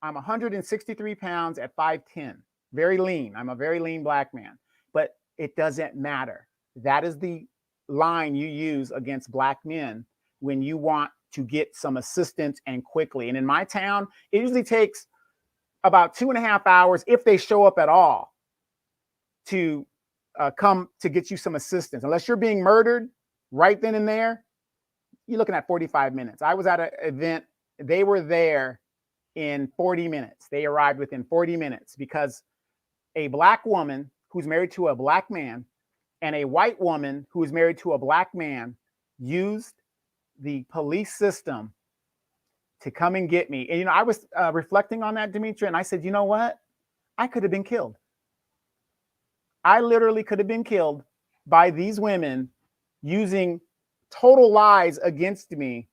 I'm 163 pounds at 5'10". Very lean. I'm a very lean black man. But it doesn't matter. That is the line you use against black men when you want to get some assistance and quickly. And in my town, it usually takes about 2.5 hours, if they show up at all, to come to get you some assistance. Unless you're being murdered right then and there, you're looking at 45 minutes. I was at an event. They were there in 40 minutes. They arrived within 40 minutes because a black woman who's married to a black man and a white woman who is married to a black man used the police system to come and get me. And, I was reflecting on that, Demetra, and I said, you know what? I could have been killed. I literally could have been killed by these women using total lies against me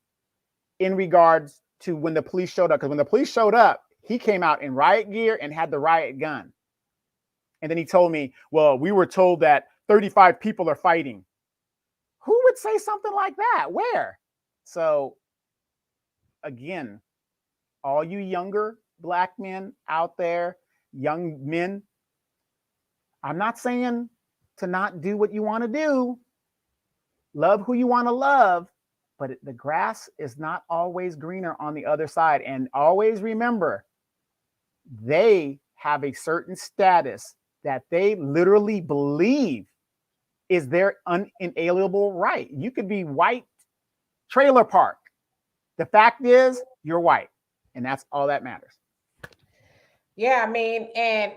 in regards to when the police showed up. Because when the police showed up, he came out in riot gear and had the riot gun. And then he told me, well, we were told that 35 people are fighting. Who would say something like that? Where? So, again, all you younger black men out there, young men, I'm not saying to not do what you want to do. Love who you want to love, but the grass is not always greener on the other side. And always remember, they have a certain status that they literally believe is their unalienable right. You could be white trailer park. The fact is, you're white, and that's all that matters. Yeah, I mean, and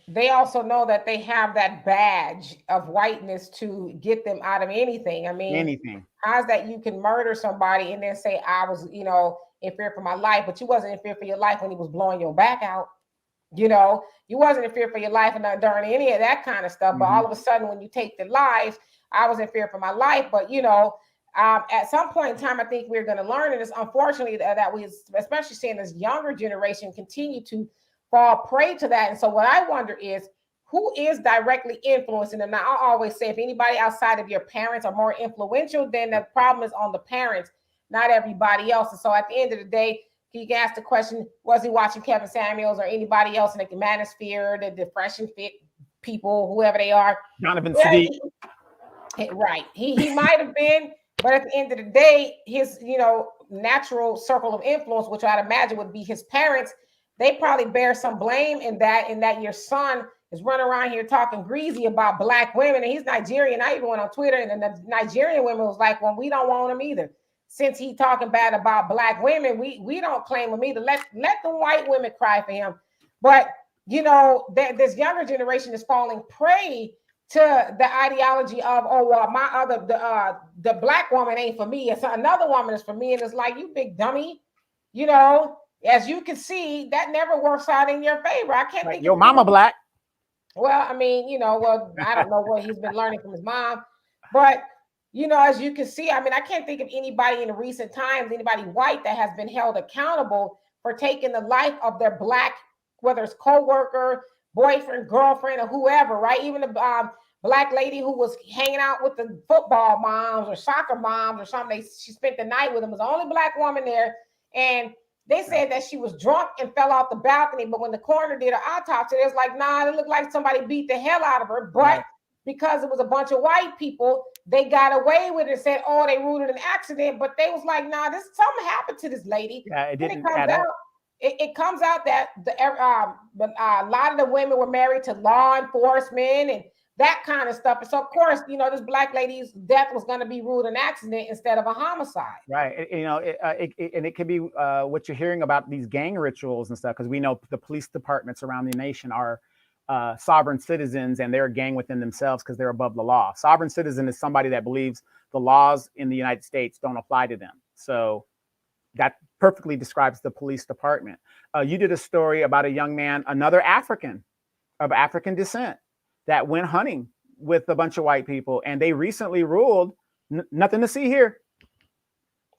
they also know that they have that badge of whiteness to get them out of anything. I mean, anything. How's that you can murder somebody and then say, I was, in fear for my life, but you wasn't in fear for your life when he was blowing your back out. You wasn't in fear for your life and not during any of that kind of stuff. But all of a sudden, when you take the lives, I was in fear for my life. But, at some point in time, I think we're going to learn, and it's unfortunately that we, especially seeing this younger generation, continue to fall prey to that. And so what I wonder is, who is directly influencing them? Now, I always say, if anybody outside of your parents are more influential, then the problem is on the parents, not everybody else. And so at the end of the day, he can ask the question, was he watching Kevin Samuels or anybody else in the Manosphere, the Fresh and Fit people, whoever they are? Jonathan Sadiq. Right. He might have been, but at the end of the day, his, natural circle of influence, which I'd imagine would be his parents, they probably bear some blame in that your son is running around here talking greasy about black women, and he's Nigerian. I even went on Twitter, and then the Nigerian women was like, well, we don't want him either. Since he talking bad about black women, we don't claim him either. Let the white women cry for him. But, this younger generation is falling prey to the ideology of, oh, well, the black woman ain't for me. It's another woman is for me. And it's like, you big dummy, as you can see, that never works out in your favor. I can't think your mama black. Well, I mean, I don't know what he's been learning from his mom, but as you can see, I mean, I can't think of anybody in the recent times, anybody white that has been held accountable for taking the life of their black, whether it's co-worker, boyfriend, girlfriend, or whoever, right? Even the black lady who was hanging out with the football moms or soccer moms or something, she spent the night with them. It was the only black woman there, and they said that she was drunk and fell off the balcony, but when the coroner did an autopsy, it was like, nah, it looked like somebody beat the hell out of her. But because it was a bunch of white people, they got away with it and said, oh, they ruled it an accident. But they was like, nah, this something happened to this lady. Yeah, it And didn't add up. It comes out that a lot of the women were married to law enforcement and that kind of stuff. And so, of course, this black lady's death was going to be ruled an accident instead of a homicide. Right. And it could be what you're hearing about these gang rituals and stuff, because we know the police departments around the nation are sovereign citizens, and they're a gang within themselves because they're above the law. Sovereign citizen is somebody that believes the laws in the United States don't apply to them. So that perfectly describes the police department. You did a story about a young man, another African of African descent, that went hunting with a bunch of white people, and they recently ruled nothing to see here.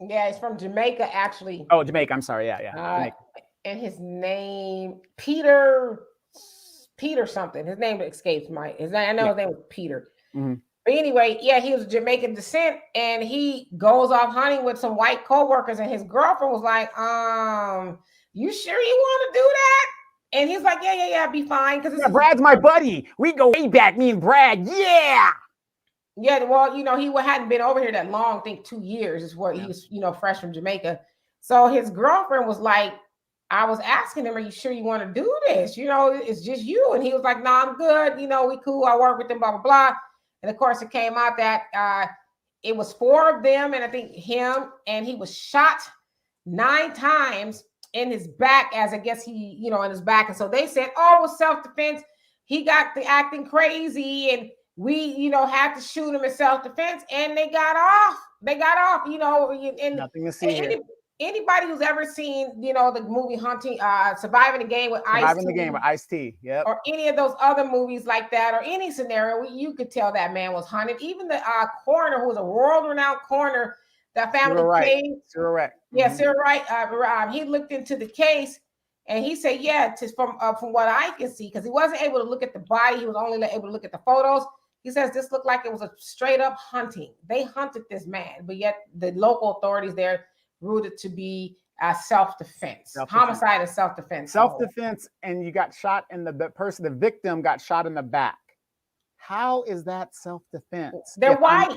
Yeah, he's from Jamaica, actually. Oh, Jamaica. I'm sorry. Yeah. And his name, Peter something. His name escapes my. His name was Peter. Mm-hmm. But anyway, yeah, he was of Jamaican descent, and he goes off hunting with some white co-workers, and his girlfriend was like, you sure you want to do that? And he's like, yeah, be fine. Because Brad's my buddy. We go way back, me and Brad. Yeah. Yeah, well, he hadn't been over here that long. I think 2 years is where he was, fresh from Jamaica. So his girlfriend was like, I was asking him, are you sure you want to do this? It's just you. And he was like, no, I'm good. We cool. I work with them, blah, blah, blah. And of course, it came out that it was 4 of them, and I think him, and he was shot 9 times in his back, as I guess he, in his back. And so they said, oh, it was self-defense. He got the acting crazy, and we, had to shoot him in self-defense, and they got off. And nothing to see here. Anybody who's ever seen, the movie Hunting, Surviving the Game with Ice-T, yep. Or any of those other movies like that, or any scenario, you could tell that man was hunted. Even the coroner, who was a world-renowned coroner, that family came. Cyril Wright. Yeah, Cyril Wright. He looked into the case, and he said, yeah, from what I can see, because he wasn't able to look at the body, he was only able to look at the photos. He says this looked like it was a straight up hunting. They hunted this man, but yet the local authorities there ruled it to be self-defense. Homicide and self-defense. Self-defense, and you got shot in the victim got shot in the back. How is that self-defense? They're white.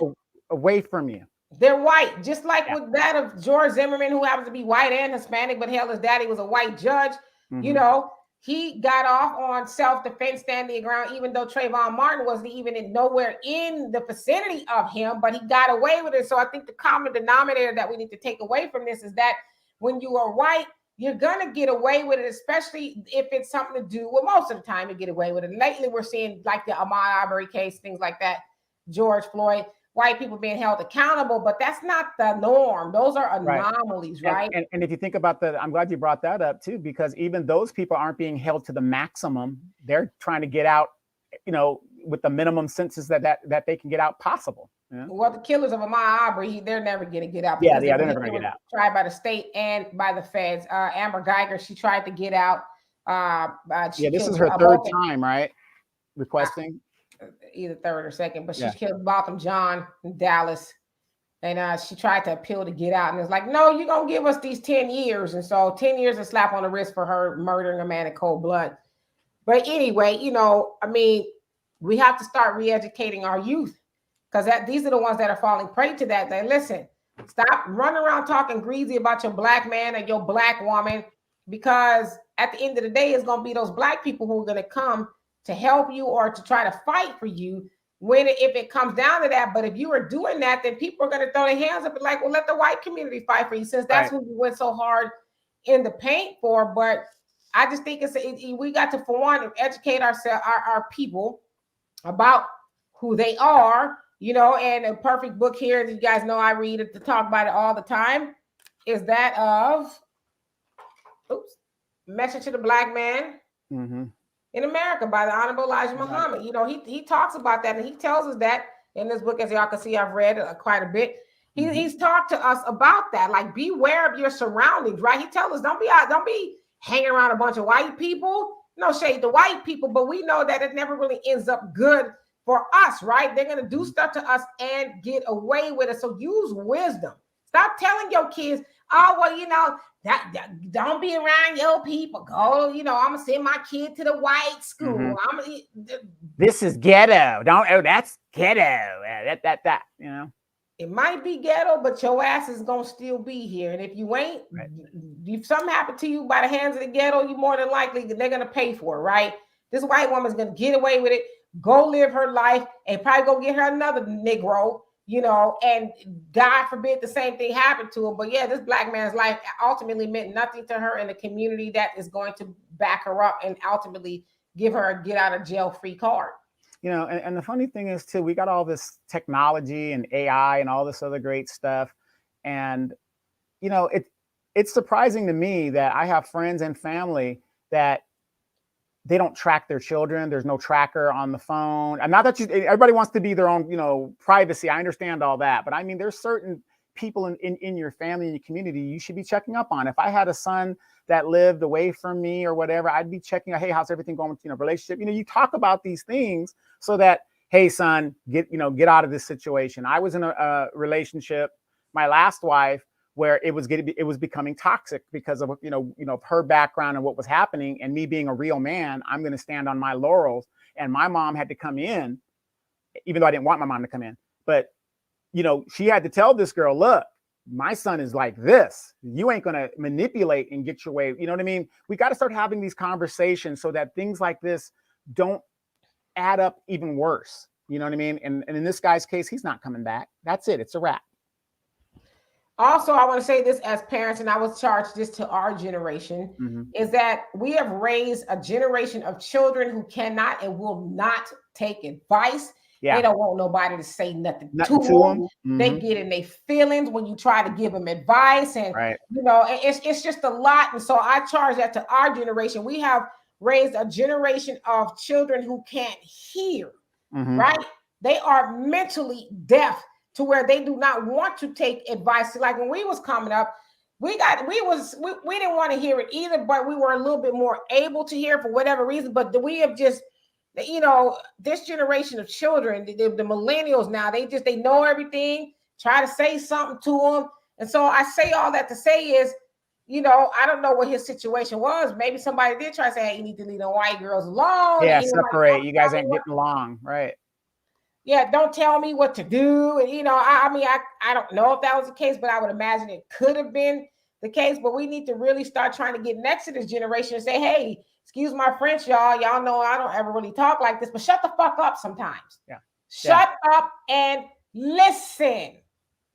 Away from you. They're white, just like with that of George Zimmerman, who happens to be white and Hispanic, but hell, his daddy was a white judge. Mm-hmm. He got off on self-defense, standing ground, even though Trayvon Martin wasn't even nowhere in the vicinity of him, but he got away with it. So I think the common denominator that we need to take away from this is that when you are white, you're going to get away with it, especially if it's something to do with, most of the time you get away with it. Lately, we're seeing like the Ahmaud Arbery case, things like that, George Floyd, white people being held accountable, but that's not the norm. Those are anomalies, right? And if you think about I'm glad you brought that up too, because even those people aren't being held to the maximum. They're trying to get out, with the minimum sentence that they can get out possible. Yeah. Well, the killers of Ahmaud Arbery, they're never going to get out. Yeah, they're never going to get out. Tried by the state and by the feds. Amber Geiger, she tried to get out. This is her 3rd time, right? Requesting. Either 3rd or 2nd, but she killed Botham John in Dallas, and she tried to appeal to get out, and it's like, no, you're gonna give us these 10 years, and so 10 years a slap on the wrist for her murdering a man in cold blood. But anyway, we have to start re-educating our youth, because these are the ones that are falling prey to that. They listen, stop running around talking greasy about your black man or your black woman, because at the end of the day, it's gonna be those black people who are gonna come to help you or to try to fight for you if it comes down to that. But if you are doing that, then people are going to throw their hands up and like, well, let the white community fight for you, since that's who you went so hard in the paint for. But I just think we got to, for one, educate our people about who they are, and a perfect book here that you guys know I read it to talk about it all the time is that of Message to the Black Man. Mm-hmm. In America by the Honorable Elijah Muhammad. He talks about that, and he tells us that in this book. As y'all can see, I've read quite a bit. He's talked to us about that, like beware of your surroundings, right? He tells us don't be hanging around a bunch of white people. No shade to white people, but we know that it never really ends up good for us, right? They're going to do stuff to us and get away with it. So use wisdom. Stop telling your kids, oh, well, you know, that don't be around your people. Go, you know, I'm gonna send my kid to the white school. This is ghetto. Don't, oh, that's ghetto. That, you know. It might be ghetto, but your ass is gonna still be here. And if you ain't, if something happened to you by the hands of the ghetto, you more than likely they're gonna pay for it, right? This white woman's gonna get away with it, go live her life, and probably go get her another Negro, you know, and God forbid the same thing happened to him. But yeah, this black man's life ultimately meant nothing to her in a community that is going to back her up and ultimately give her a get out of jail free card. You know, and the funny thing is too, we got all this technology and AI and all this other great stuff. And, you know, it's surprising to me that I have friends and family that they don't track their children. There's no tracker on the phone. And not that everybody wants to be their own, you know, privacy. I understand all that. But I mean, there's certain people in your family, in your community, you should be checking up on. If I had a son that lived away from me or whatever, I'd be checking out, hey, how's everything going with, you know, relationship? You know, you talk about these things so that, hey, son, get out of this situation. I was in a relationship, my last wife, where it was becoming toxic because of, you know, her background and what was happening, and me being a real man, I'm going to stand on my laurels. And my mom had to come in, even though I didn't want my mom to come in, but, you know, she had to tell this girl, look, my son is like this. You ain't going to manipulate and get your way. You know what I mean? We got to start having these conversations so that things like this don't add up even worse. You know what I mean? And in this guy's case, he's not coming back. That's it. It's a wrap. Also, I want to say this as parents, and I was charged this to our generation, is that we have raised a generation of children who cannot and will not take advice. Yeah. They don't want nobody to say nothing to them. They get in their feelings when you try to give them advice. And, you know, it's just a lot. And so I charge that to our generation. We have raised a generation of children who can't hear, right? They are mentally deaf to where they do not want to take advice. Like when we was coming up, we didn't want to hear it either, but we were a little bit more able to hear for whatever reason. But we have just, you know, this generation of children, the millennials now, they know everything, try to say something to them. And so I say all that to say is, you know, I don't know what his situation was. Maybe somebody did try to say, hey, you need to leave the white girls alone. Yeah, separate. You guys ain't getting along, right? Yeah, don't tell me what to do. And, you know, I mean, I don't know if that was the case, but I would imagine it could have been the case. But we need to really start trying to get next to this generation and say, hey, excuse my French, y'all. Y'all know I don't ever really talk like this, but shut the fuck up sometimes. Yeah. Shut up and listen.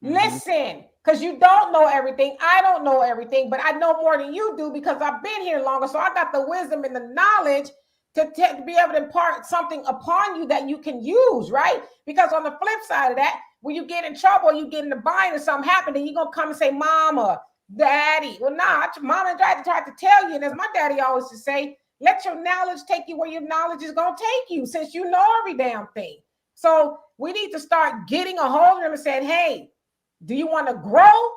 Listen, because you don't know everything. I don't know everything, but I know more than you do because I've been here longer. So I got the wisdom and the knowledge to be able to impart something upon you that you can use, right? Because on the flip side of that, when you get in trouble, you get in the bind and something happened, and you're going to come and say, mama, daddy. Well, nah, mama and daddy tried to tell you. And as my daddy always used to say, let your knowledge take you where your knowledge is going to take you, since you know every damn thing. So we need to start getting a hold of them and saying, hey, do you want to grow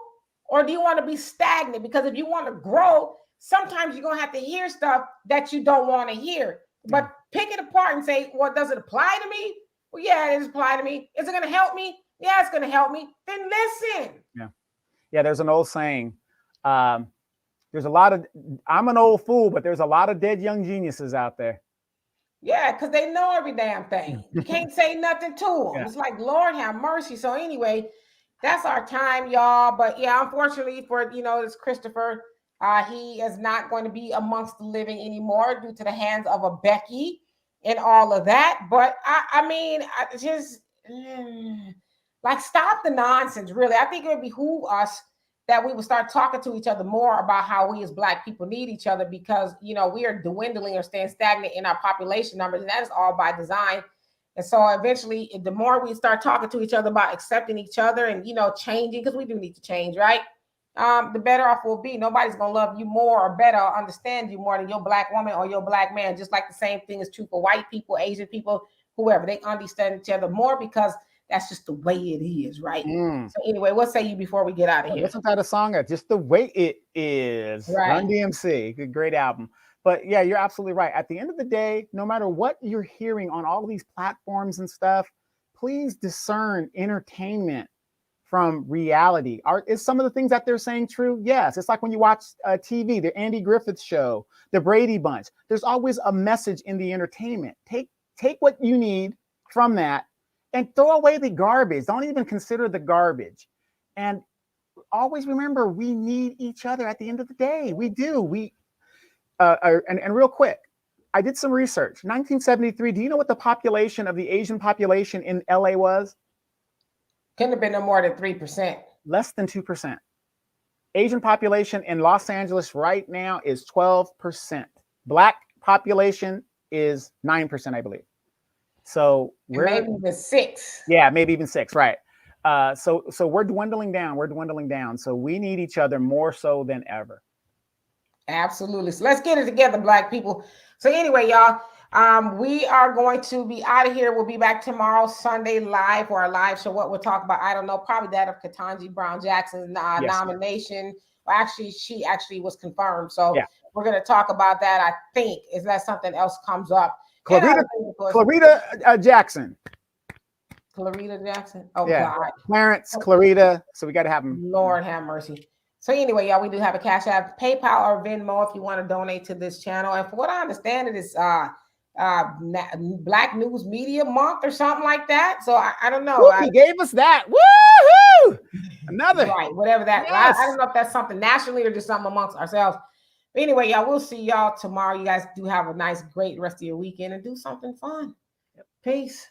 or do you want to be stagnant? Because if you want to grow, sometimes you're going to have to hear stuff that you don't want to hear. But pick it apart and say, well, does it apply to me? Well, yeah, it does apply to me. Is it going to help me? Yeah, it's going to help me. Then listen. Yeah, there's an old saying. There's a lot of, I'm an old fool, but there's a lot of dead young geniuses out there. Yeah, because they know every damn thing. You can't say nothing to them. Yeah. It's like, Lord have mercy. So anyway, that's our time, y'all. But yeah, unfortunately for, you know, this Christopher, he is not going to be amongst the living anymore due to the hands of a Becky and all of that. But I mean, I just like, stop the nonsense, really. I think it would behoove us that we would start talking to each other more about how we as Black people need each other, because, you know, we are dwindling or staying stagnant in our population numbers, and that is all by design. And so eventually, the more we start talking to each other about accepting each other and, you know, changing, because we do need to change, right? The better off we'll be. Nobody's going to love you more or better or understand you more than your Black woman or your Black man. Just like the same thing is true for white people, Asian people, whoever. They understand each other more because that's just the way it is, right? So anyway, what say you before we get out of here? Listen to the song, Just the Way It Is. Right. Run DMC, good, great album. But yeah, you're absolutely right. At the end of the day, no matter what you're hearing on all these platforms and stuff, please discern entertainment from reality. Is some of the things that they're saying true? Yes. It's like when you watch TV, the Andy Griffith Show, the Brady Bunch. There's always a message in the entertainment. Take what you need from that and throw away the garbage. Don't even consider the garbage. And always remember, we need each other at the end of the day. We do. And real quick, I did some research. 1973, do you know what the population of the Asian population in LA was? Couldn't have been no more than 3%. Less than 2%. Asian population in Los Angeles right now is 12%. Black population is 9%, I believe. So we're maybe even 6. Yeah, maybe even 6, right. So we're dwindling down. We're dwindling down. So we need each other more so than ever. Absolutely. So let's get it together, Black people. So anyway, y'all, we are going to be out of here. We'll be back tomorrow, Sunday, live for our live show. What we'll talk about, I don't know, probably that of Ketanji Brown Jackson's nomination. Well, actually, she actually was confirmed. So we're going to talk about that, I think, is that something else comes up. Clarita Jackson. Clarita Jackson. Oh, yeah. God. Clarence, Clarita. So we got to have them. Lord have mercy. So anyway, y'all, we do have a Cash App, PayPal, or Venmo if you want to donate to this channel. And for what I understand, it is Black News Media Month or something like that. So I don't know. He gave us that. Woohoo! Another. Right, whatever that. Yes. I don't know if that's something nationally or just something amongst ourselves. But anyway, y'all, we'll see y'all tomorrow. You guys do have a nice, great rest of your weekend and do something fun. Peace.